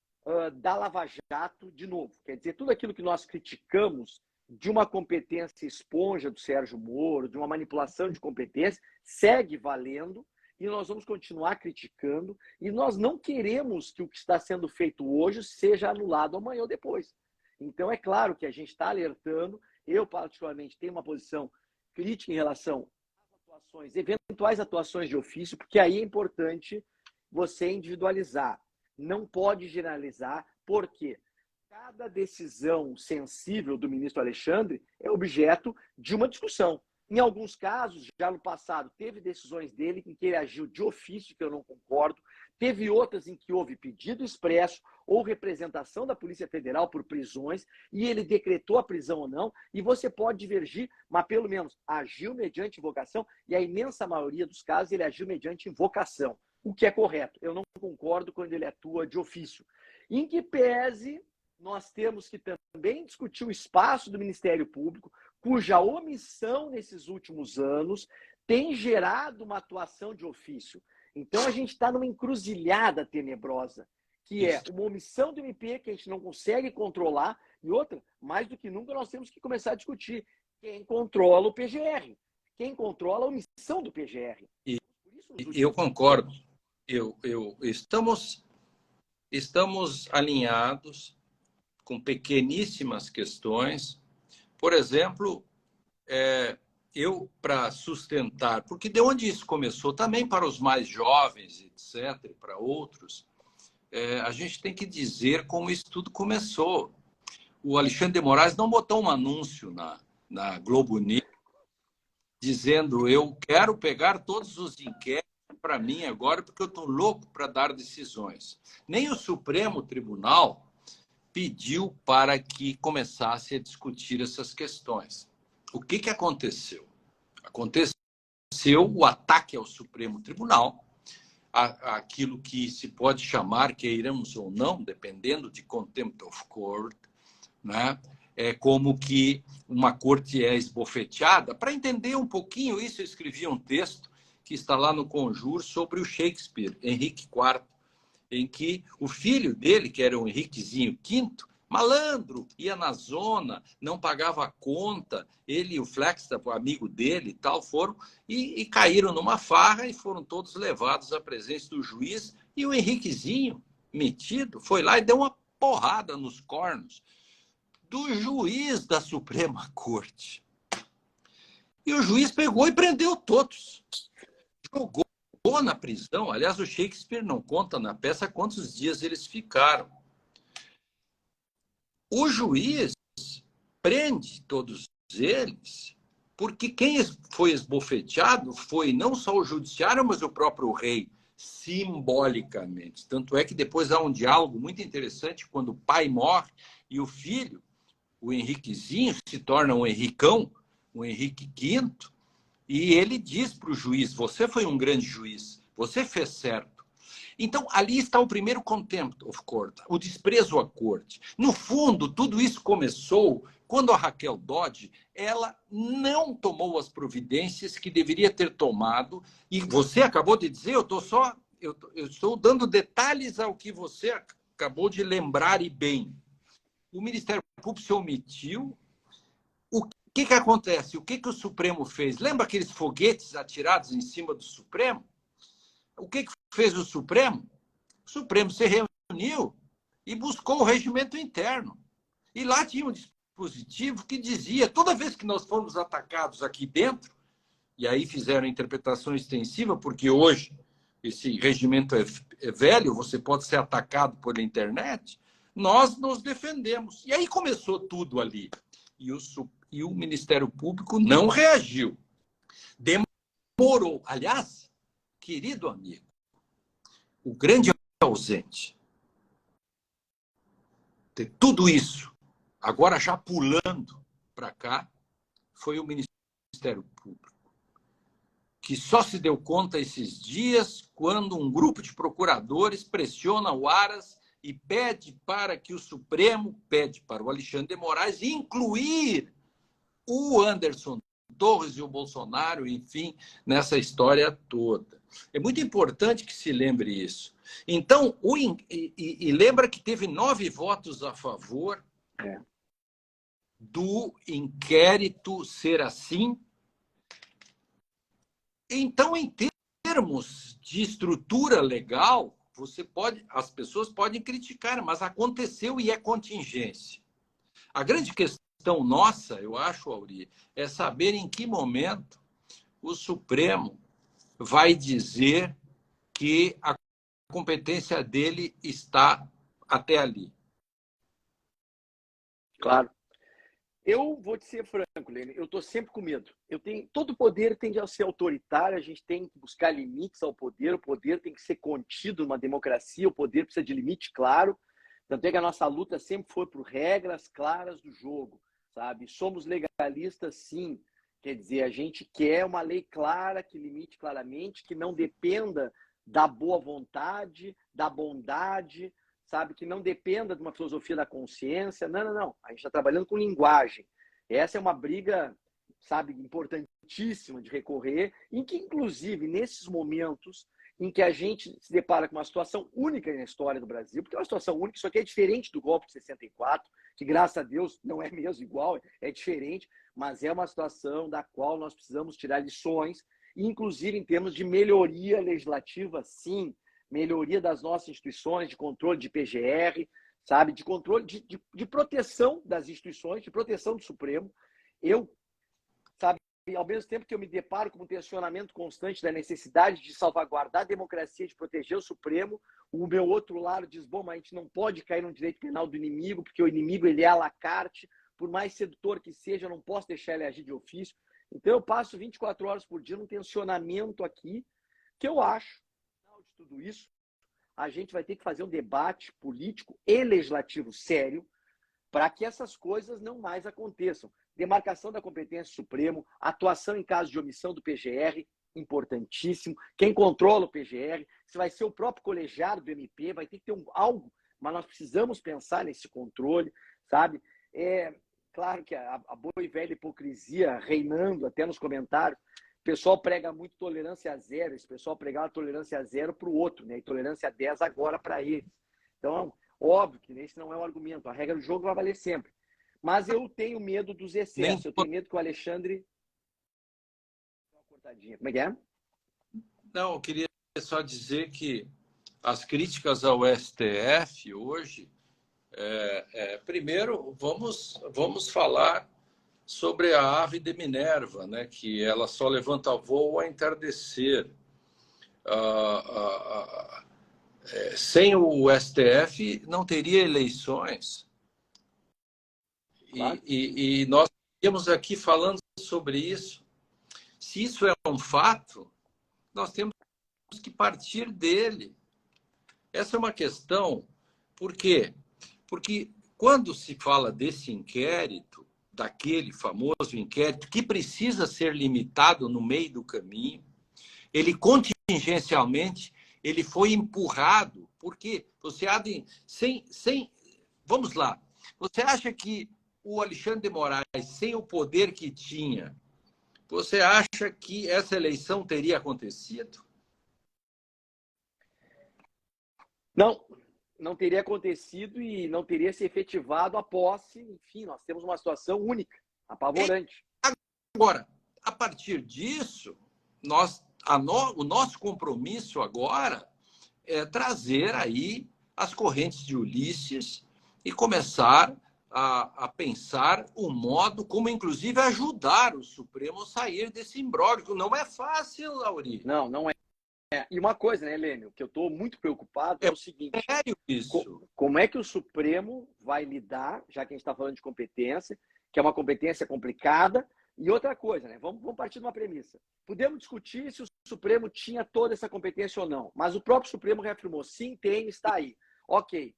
da Lava Jato de novo. Quer dizer, tudo aquilo que nós criticamos de uma competência esponja do Sérgio Moro, de uma manipulação de competência, segue valendo e nós vamos continuar criticando e nós não queremos que o que está sendo feito hoje seja anulado amanhã ou depois. Então, é claro que a gente está alertando, eu particularmente tenho uma posição crítica em relação às atuações, eventuais atuações de ofício, porque aí é importante você individualizar. Não pode generalizar, porque cada decisão sensível do ministro Alexandre é objeto de uma discussão. Em alguns casos, já no passado, teve decisões dele em que ele agiu de ofício, que eu não concordo. Teve outras em que houve pedido expresso ou representação da Polícia Federal por prisões e ele decretou a prisão ou não. E você pode divergir, mas pelo menos agiu mediante invocação e a imensa maioria dos casos ele agiu mediante invocação, o que é correto. Eu não concordo quando ele atua de ofício. Em que pese, nós temos que também discutir o espaço do Ministério Público, cuja omissão nesses últimos anos tem gerado uma atuação de ofício. Então, a gente está numa encruzilhada tenebrosa, que é uma omissão do MP que a gente não consegue controlar, e outra, mais do que nunca, nós temos que começar a discutir quem controla o PGR, quem controla a omissão do PGR. Eu concordo. Estamos alinhados com pequeníssimas questões. Por exemplo, eu, para sustentar, porque de onde isso começou, também para os mais jovens, etc., para outros, a gente tem que dizer como isso tudo começou. O Alexandre de Moraes não botou um anúncio na Globo News dizendo eu quero pegar todos os inquéritos para mim agora, porque eu estou louco para dar decisões. Nem o Supremo Tribunal pediu para que começasse a discutir essas questões. O que aconteceu? Aconteceu o ataque ao Supremo Tribunal, aquilo que se pode chamar, queiramos ou não, dependendo de contempt of court, né? É como que uma corte é esbofeteada. Para entender um pouquinho isso, eu escrevi um texto que está lá no Conjur sobre o Shakespeare, Henrique IV, em que o filho dele, que era o Henriquezinho V, malandro, ia na zona, não pagava a conta, ele e o Flagstaff, o amigo dele e tal, foram e caíram numa farra e foram todos levados à presença do juiz, e o Henriquezinho, metido, foi lá e deu uma porrada nos cornos do juiz da Suprema Corte. E o juiz pegou e prendeu todos. Jogou na prisão. Aliás, o Shakespeare não conta na peça quantos dias eles ficaram. O juiz prende todos eles porque quem foi esbofeteado foi não só o judiciário, mas o próprio rei, simbolicamente. Tanto é que depois há um diálogo muito interessante quando o pai morre e o filho, o Henriquezinho, se torna um Henricão, o Henrique V, e ele diz para o juiz, você foi um grande juiz, você fez certo. Então, ali está o primeiro contempt of court, o desprezo à corte. No fundo, tudo isso começou quando a Raquel Dodge, ela não tomou as providências que deveria ter tomado, e você acabou de dizer, eu estou dando detalhes ao que você acabou de lembrar e bem. O Ministério Público se omitiu. O que acontece? O que o Supremo fez? Lembra aqueles foguetes atirados em cima do Supremo? O que fez o Supremo? O Supremo se reuniu e buscou o regimento interno. E lá tinha um dispositivo que dizia, toda vez que nós fomos atacados aqui dentro, e aí fizeram a interpretação extensiva, porque hoje esse regimento é velho, você pode ser atacado por internet, nós nos defendemos. E aí começou tudo ali. E o Ministério Público não reagiu. Demorou. Aliás, querido amigo, o grande ausente de tudo isso, agora já pulando para cá, foi o Ministério Público, que só se deu conta esses dias quando um grupo de procuradores pressiona o Aras e pede para que o Supremo, pede para o Alexandre de Moraes incluir o Anderson Torres e o Bolsonaro, enfim, nessa história toda. É muito importante que se lembre isso. Então, lembra que teve 9 votos a favor do inquérito ser assim. Então, em termos de estrutura legal, as pessoas podem criticar, mas aconteceu e é contingência. A grande questão nossa, eu acho, Auri, é saber em que momento o Supremo vai dizer que a competência dele está até ali. Claro. Eu vou te ser franco, Lênin, eu estou sempre com medo. Todo poder tende a ser autoritário, a gente tem que buscar limites ao poder, o poder tem que ser contido numa democracia, o poder precisa de limite claro. Tanto é que a nossa luta sempre foi por regras claras do jogo, sabe? Somos legalistas, sim. Quer dizer, a gente quer uma lei clara, que limite claramente, que não dependa da boa vontade, da bondade, sabe? Que não dependa de uma filosofia da consciência. Não. A gente está trabalhando com linguagem. Essa é uma briga, sabe, importantíssima de recorrer, em que, inclusive, nesses momentos em que a gente se depara com uma situação única na história do Brasil, porque é uma situação única, isso aqui é diferente do golpe de 64, que, graças a Deus, não é mesmo igual, é diferente, mas é uma situação da qual nós precisamos tirar lições, inclusive em termos de melhoria legislativa, sim, melhoria das nossas instituições, de controle de PGR, sabe, de controle, de proteção das instituições, de proteção do Supremo. Eu, sabe, ao mesmo tempo que eu me deparo com um tensionamento constante da necessidade de salvaguardar a democracia, de proteger o Supremo, o meu outro lado diz, bom, mas a gente não pode cair no direito penal do inimigo, porque o inimigo ele é à la carte, por mais sedutor que seja, eu não posso deixar ele agir de ofício. Então eu passo 24 horas por dia num tensionamento aqui, que eu acho, no final de tudo isso, a gente vai ter que fazer um debate político e legislativo sério para que essas coisas não mais aconteçam. Demarcação da competência do Supremo, atuação em caso de omissão do PGR, importantíssimo. Quem controla o PGR, se vai ser o próprio colegiado do MP, vai ter que ter algo, mas nós precisamos pensar nesse controle, sabe? É claro que a boa e velha hipocrisia reinando até nos comentários. O pessoal prega muito tolerância zero, esse pessoal pregava tolerância zero para o outro, né? E tolerância 10 agora para eles. Então, óbvio que esse não é um argumento, a regra do jogo vai valer sempre. Mas eu tenho medo dos excessos, eu tenho medo que o Alexandre... Como é que é? Não, eu queria só dizer que as críticas ao STF hoje, primeiro vamos falar sobre a ave de Minerva, né, que ela só levanta voo ao entardecer. Sem o STF não teria eleições. Claro. E nós estamos aqui falando sobre isso. Se isso é um fato, nós temos que partir dele. Essa é uma questão. Por quê? Porque quando se fala desse inquérito, daquele famoso inquérito, que precisa ser limitado no meio do caminho, ele contingencialmente ele foi empurrado. Porque você vamos lá. Você acha que o Alexandre de Moraes, sem o poder que tinha, você acha que essa eleição teria acontecido? Não teria acontecido e não teria se efetivado a posse. Enfim, nós temos uma situação única, apavorante. Agora, a partir disso, o nosso compromisso agora é trazer aí as correntes de Ulisses e começar a pensar um modo como, inclusive, ajudar o Supremo a sair desse imbróglio. Não é fácil, Lauri. Não é. E uma coisa, né, Helênio, que eu estou muito preocupado é o seguinte. Sério isso? Como é que o Supremo vai lidar, já que a gente está falando de competência, que é uma competência complicada, e outra coisa, né? Vamos partir de uma premissa. Podemos discutir se o Supremo tinha toda essa competência ou não, mas o próprio Supremo reafirmou, sim, tem, está aí. Ok.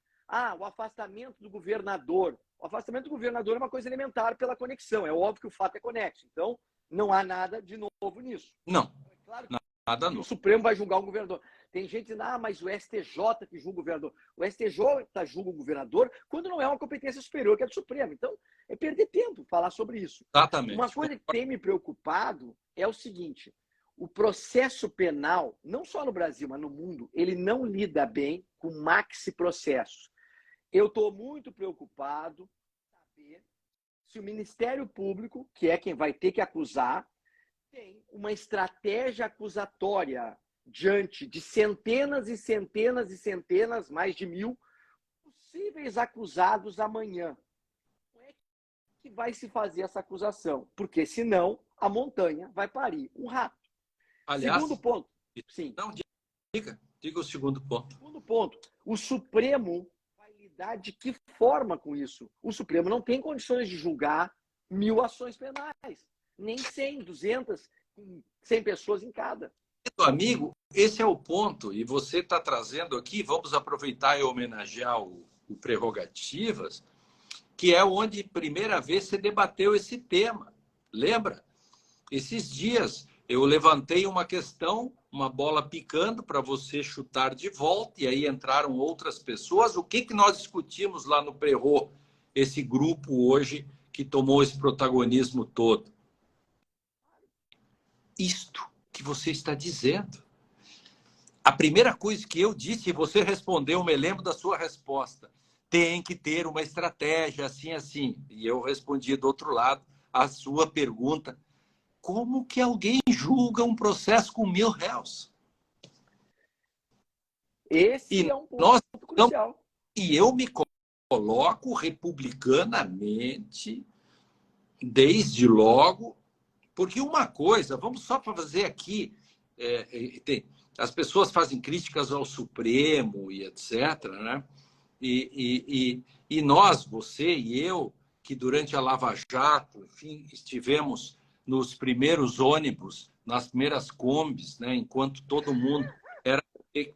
O afastamento do governador. O afastamento do governador é uma coisa elementar pela conexão. É óbvio que o fato é conexo. Então, não há nada de novo nisso. Não. É claro que nada novo. O Supremo vai julgar o governador. Tem gente dizendo, mas o STJ que julga o governador. O STJ julga o governador quando não é uma competência superior, que é do Supremo. Então, é perder tempo falar sobre isso. Exatamente. Uma coisa que tem me preocupado é o seguinte: o processo penal, não só no Brasil, mas no mundo, ele não lida bem com maxi processos. Eu estou muito preocupado em saber se o Ministério Público, que é quem vai ter que acusar, tem uma estratégia acusatória diante de centenas e centenas e centenas, mais de 1000, possíveis acusados amanhã. Como é que vai se fazer essa acusação? Porque senão a montanha vai parir um rato. Aliás, segundo ponto. Sim. Não, diga o segundo ponto. Segundo ponto. O Supremo vai lidar de que forma com isso? O Supremo não tem condições de julgar 1000 ações penais. Nem 100, 200, 100 pessoas em cada. Meu amigo, esse é o ponto. E você está trazendo aqui, vamos aproveitar e homenagear o Prerrogativas, que é onde, primeira vez, você debateu esse tema. Lembra? Esses dias, eu levantei uma questão, uma bola picando para você chutar de volta, e aí entraram outras pessoas. O que nós discutimos lá no Prerro, esse grupo hoje que tomou esse protagonismo todo? Isto que você está dizendo. A primeira coisa que eu disse, e você respondeu, me lembro da sua resposta, tem que ter uma estratégia assim, assim. E eu respondi do outro lado a sua pergunta. Como que alguém julga um processo com 1000 réus? Esse é um ponto crucial. E eu me coloco republicanamente, desde logo, Porque uma coisa, vamos só para fazer aqui, as pessoas fazem críticas ao Supremo e etc., né? E nós, você e eu, que durante a Lava Jato, enfim, estivemos nos primeiros ônibus, nas primeiras combis, né? Enquanto todo mundo era...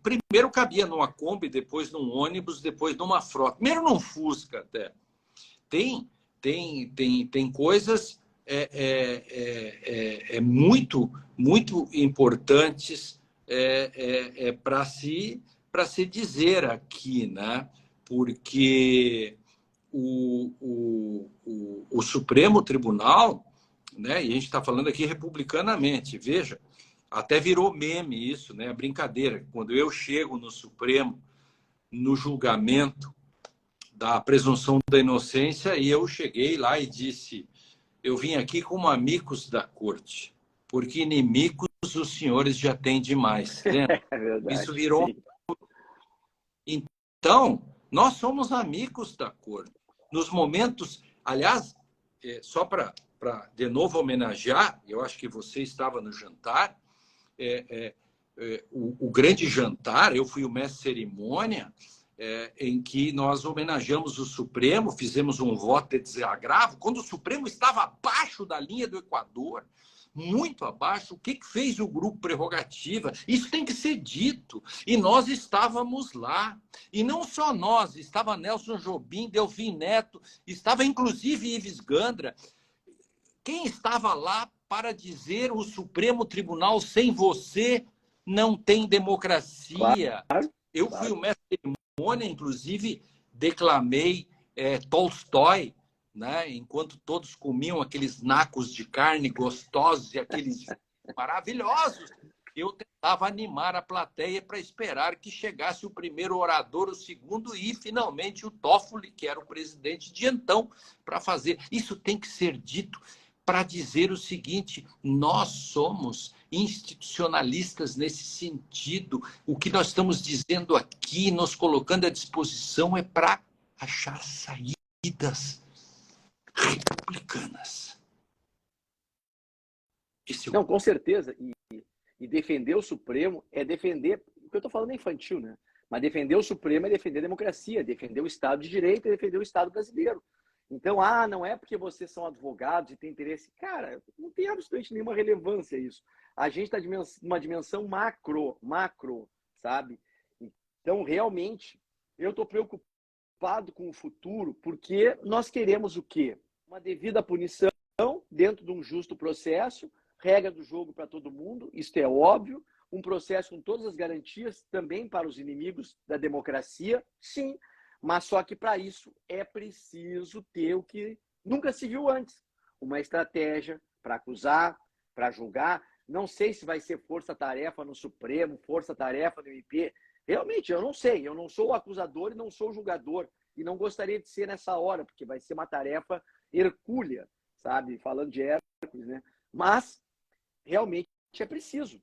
Primeiro cabia numa Kombi, depois num ônibus, depois numa frota. Primeiro num Fusca até. Tem coisas muito, muito importantes para se dizer aqui, né? Porque o Supremo Tribunal, né? E a gente está falando aqui republicanamente, veja, até virou meme isso, né? Brincadeira. Quando eu chego no Supremo, no julgamento da presunção da inocência, e eu cheguei lá e disse: eu vim aqui como amigos da corte, porque inimigos os senhores já têm demais. Lembra? É verdade. Isso virou. Sim. Então, nós somos amigos da corte. Nos momentos, aliás, só para de novo homenagear, eu acho que você estava no jantar, o grande jantar, eu fui o mestre de cerimônia, em que nós homenageamos o Supremo, fizemos um voto de desagravo, quando o Supremo estava abaixo da linha do Equador, muito abaixo. O que fez o grupo Prerrogativa? Isso tem que ser dito. E nós estávamos lá. E não só nós, estava Nelson Jobim, Delfim Neto, estava inclusive Ives Gandra. Quem estava lá para dizer: o Supremo Tribunal sem você não tem democracia? Claro, Eu fui o mestre de cerimônia, inclusive declamei Tolstói, né? Enquanto todos comiam aqueles nacos de carne gostosos e aqueles maravilhosos, eu tentava animar a plateia para esperar que chegasse o primeiro orador, o segundo e, finalmente, o Toffoli, que era o presidente de então, para fazer. Isso tem que ser dito para dizer o seguinte: nós somos institucionalistas nesse sentido. O que nós estamos dizendo aqui, nos colocando à disposição, é para achar saídas republicanas. Não, com certeza. E defender o Supremo é defender... O que eu estou falando é infantil, né? Mas defender o Supremo é defender a democracia, defender o Estado de Direito e defender o Estado brasileiro. Então, não é porque vocês são advogados e têm interesse. Cara, não tem absolutamente nenhuma relevância isso. A gente está numa dimensão macro, sabe? Então, realmente, eu estou preocupado com o futuro, porque nós queremos o quê? Uma devida punição dentro de um justo processo, regra do jogo para todo mundo, isto é óbvio, um processo com todas as garantias também para os inimigos da democracia, sim, mas só que para isso é preciso ter o que nunca se viu antes, uma estratégia para acusar, para julgar. Não sei se vai ser força-tarefa no Supremo, força-tarefa no MP. Realmente, eu não sei. Eu não sou o acusador e não sou o julgador. E não gostaria de ser nessa hora, porque vai ser uma tarefa hercúlea, sabe? Falando de Hércules, né? Mas, realmente, é preciso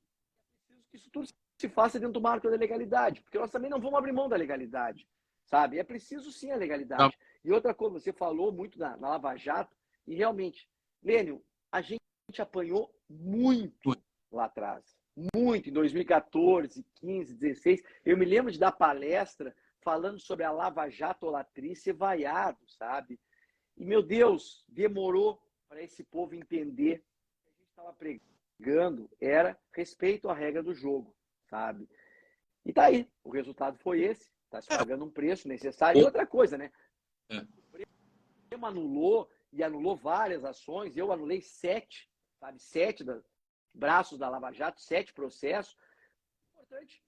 que isso tudo se faça dentro do marco da legalidade, porque nós também não vamos abrir mão da legalidade, sabe? É preciso, sim, a legalidade. E outra coisa, você falou muito na Lava Jato, e realmente, Lênio, a gente apanhou muito lá atrás. Muito, em 2014, 15, 16. Eu me lembro de dar palestra falando sobre a Lava Jato-latriz ser vaiado, sabe? E, meu Deus, demorou para esse povo entender que a gente estava pregando era respeito à regra do jogo, sabe? E tá aí, o resultado foi esse, está se pagando um preço necessário. E outra coisa, né? O Supremo anulou, e anulou várias ações, eu anulei 7, sabe? 7 braços da Lava Jato, 7 processos. Importante.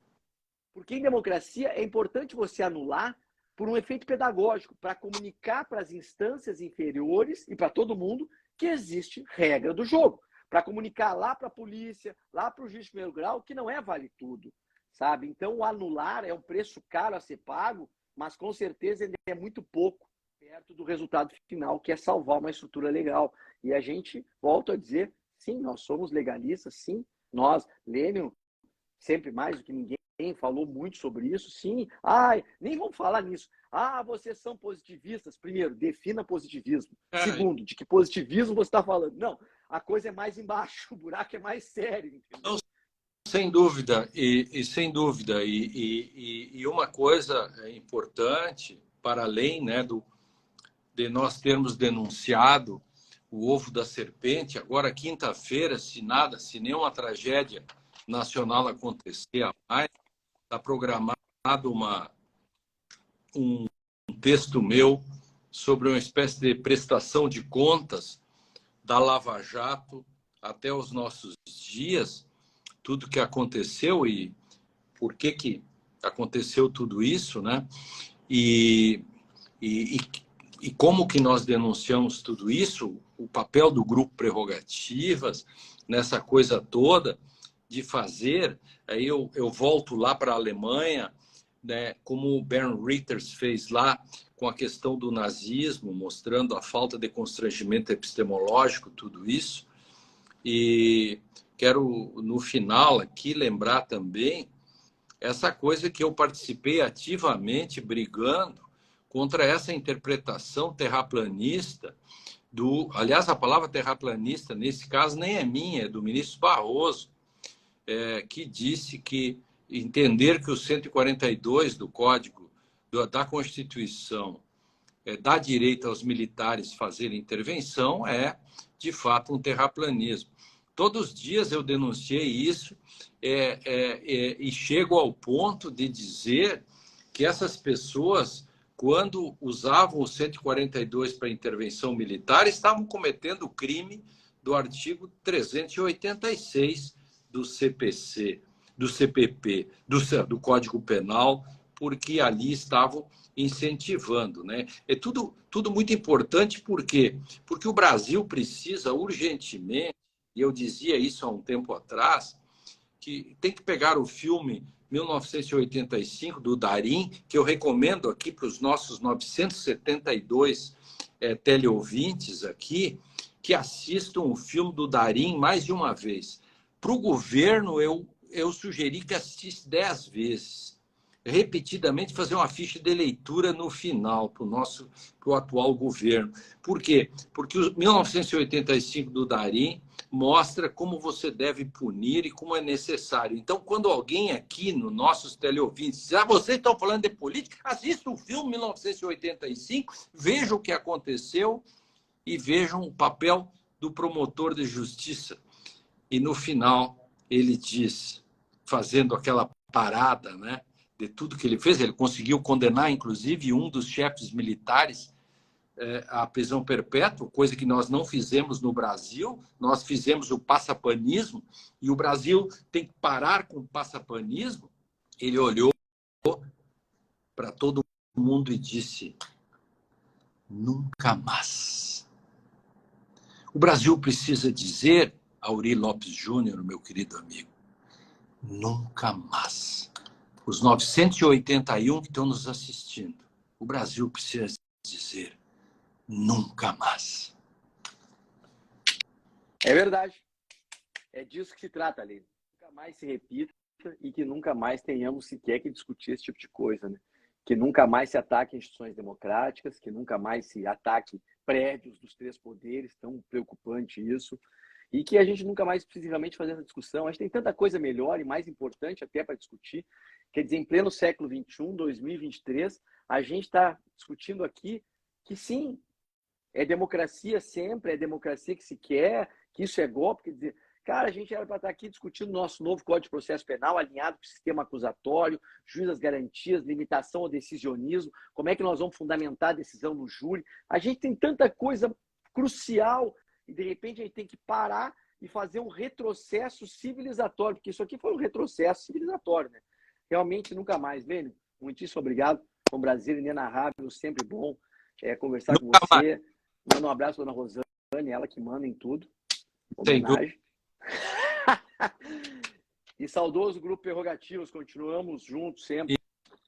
Porque em democracia é importante você anular por um efeito pedagógico, para comunicar para as instâncias inferiores e para todo mundo que existe regra do jogo. Para comunicar lá para a polícia, lá para o juiz de primeiro grau, que não é vale tudo, sabe? Então, o anular é um preço caro a ser pago, mas com certeza ele é muito pouco perto do resultado final, que é salvar uma estrutura legal. E a gente, volto a dizer, sim, nós somos legalistas, sim, nós, Lênio, sempre mais do que ninguém, falou muito sobre isso, sim. Nem vamos falar nisso. Vocês são positivistas. Primeiro, defina positivismo. Segundo, de que positivismo você está falando? Não. a coisa é mais embaixo, o buraco é mais sério, entendeu? Não, sem dúvida, sem dúvida. E uma coisa importante, para além, né, de nós termos denunciado o ovo da serpente, agora quinta-feira, se nenhuma tragédia nacional acontecer a mais, está programado um texto meu sobre uma espécie de prestação de contas da Lava Jato até os nossos dias, tudo que aconteceu e por que aconteceu tudo isso, né? E como que nós denunciamos tudo isso, o papel do grupo Prerrogativas, nessa coisa toda de fazer. Aí eu volto lá para a Alemanha, né, como o Bernd Ritters fez lá com a questão do nazismo, mostrando a falta de constrangimento epistemológico, tudo isso. E quero, no final aqui, lembrar também essa coisa que eu participei ativamente brigando contra essa interpretação terraplanista aliás, a palavra terraplanista, nesse caso, nem é minha, é do ministro Barroso, que disse que entender que o 142 do Código da Constituição dá direito aos militares fazerem intervenção é, de fato, um terraplanismo. Todos os dias eu denunciei isso e chego ao ponto de dizer que essas pessoas, quando usavam o 142 para intervenção militar, estavam cometendo o crime do artigo 386 do CPC, do CPP, do Código Penal, porque ali estavam incentivando, né? É tudo muito importante, por quê? Porque o Brasil precisa urgentemente, e eu dizia isso há um tempo atrás, que tem que pegar o filme 1985 do Darim, que eu recomendo aqui para os nossos 972 teleouvintes aqui, que assistam o filme do Darim mais de uma vez. Para o governo, eu sugeri que assistisse 10 vezes, repetidamente, fazer uma ficha de leitura no final para o atual governo. Por quê? Porque o 1985 do Darim mostra como você deve punir e como é necessário. Então, quando alguém aqui nos nossos teleouvintes diz, vocês estão falando de política, assista o filme 1985, veja o que aconteceu e vejam o papel do promotor de justiça. E no final ele diz, fazendo aquela parada, né, de tudo que ele fez, ele conseguiu condenar, inclusive, um dos chefes militares à prisão perpétua, coisa que nós não fizemos no Brasil. Nós fizemos o passapanismo, e o Brasil tem que parar com o passapanismo. Ele olhou para todo mundo e disse, nunca mais. O Brasil precisa dizer, Aurí Lopes Júnior, meu querido amigo, nunca mais. Os 981 que estão nos assistindo, o Brasil precisa dizer, nunca mais. É verdade. É disso que se trata, Aline. Nunca mais se repita e que nunca mais tenhamos sequer que discutir esse tipo de coisa, né? Que nunca mais se ataque instituições democráticas, que nunca mais se ataque prédios dos três poderes, tão preocupante isso, e que a gente nunca mais precise realmente fazer essa discussão. A gente tem tanta coisa melhor e mais importante até para discutir. Quer dizer, em pleno século XXI, 2023, a gente está discutindo aqui que sim, é democracia sempre, é democracia que se quer, que isso é golpe. Quer dizer, cara, a gente era para estar aqui discutindo o nosso novo Código de Processo Penal, alinhado com o sistema acusatório, juiz das garantias, limitação ao decisionismo, como é que nós vamos fundamentar a decisão do júri. A gente tem tanta coisa crucial e, de repente, a gente tem que parar e fazer um retrocesso civilizatório, porque isso aqui foi um retrocesso civilizatório, né? Realmente, nunca mais. Lênio, muitíssimo obrigado. Com Brasília inenarrável, sempre bom conversar nunca com você. Mais. Manda um abraço, dona Rosane, ela que manda em tudo. Homenagem. E saudoso Grupo Prerrogativas, continuamos juntos sempre.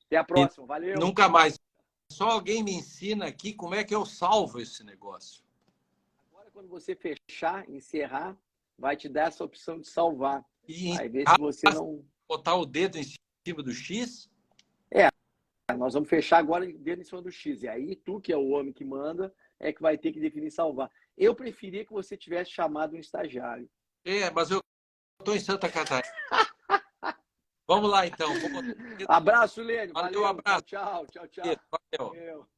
Até a próxima, valeu. Nunca mais. Só alguém me ensina aqui como é que eu salvo esse negócio. Agora, quando você fechar, encerrar, vai te dar essa opção de salvar. E aí vê se você não... botar o dedo em cima do X? Nós vamos fechar agora o dedo em cima do X. E aí, tu, que é o homem que manda, é que vai ter que definir salvar. Eu preferia que você tivesse chamado um estagiário. Mas eu estou em Santa Catarina. Vamos lá, então. Abraço, Lênio. Valeu, Valeu. abraço. Tchau, tchau, tchau, tchau. Valeu. Valeu.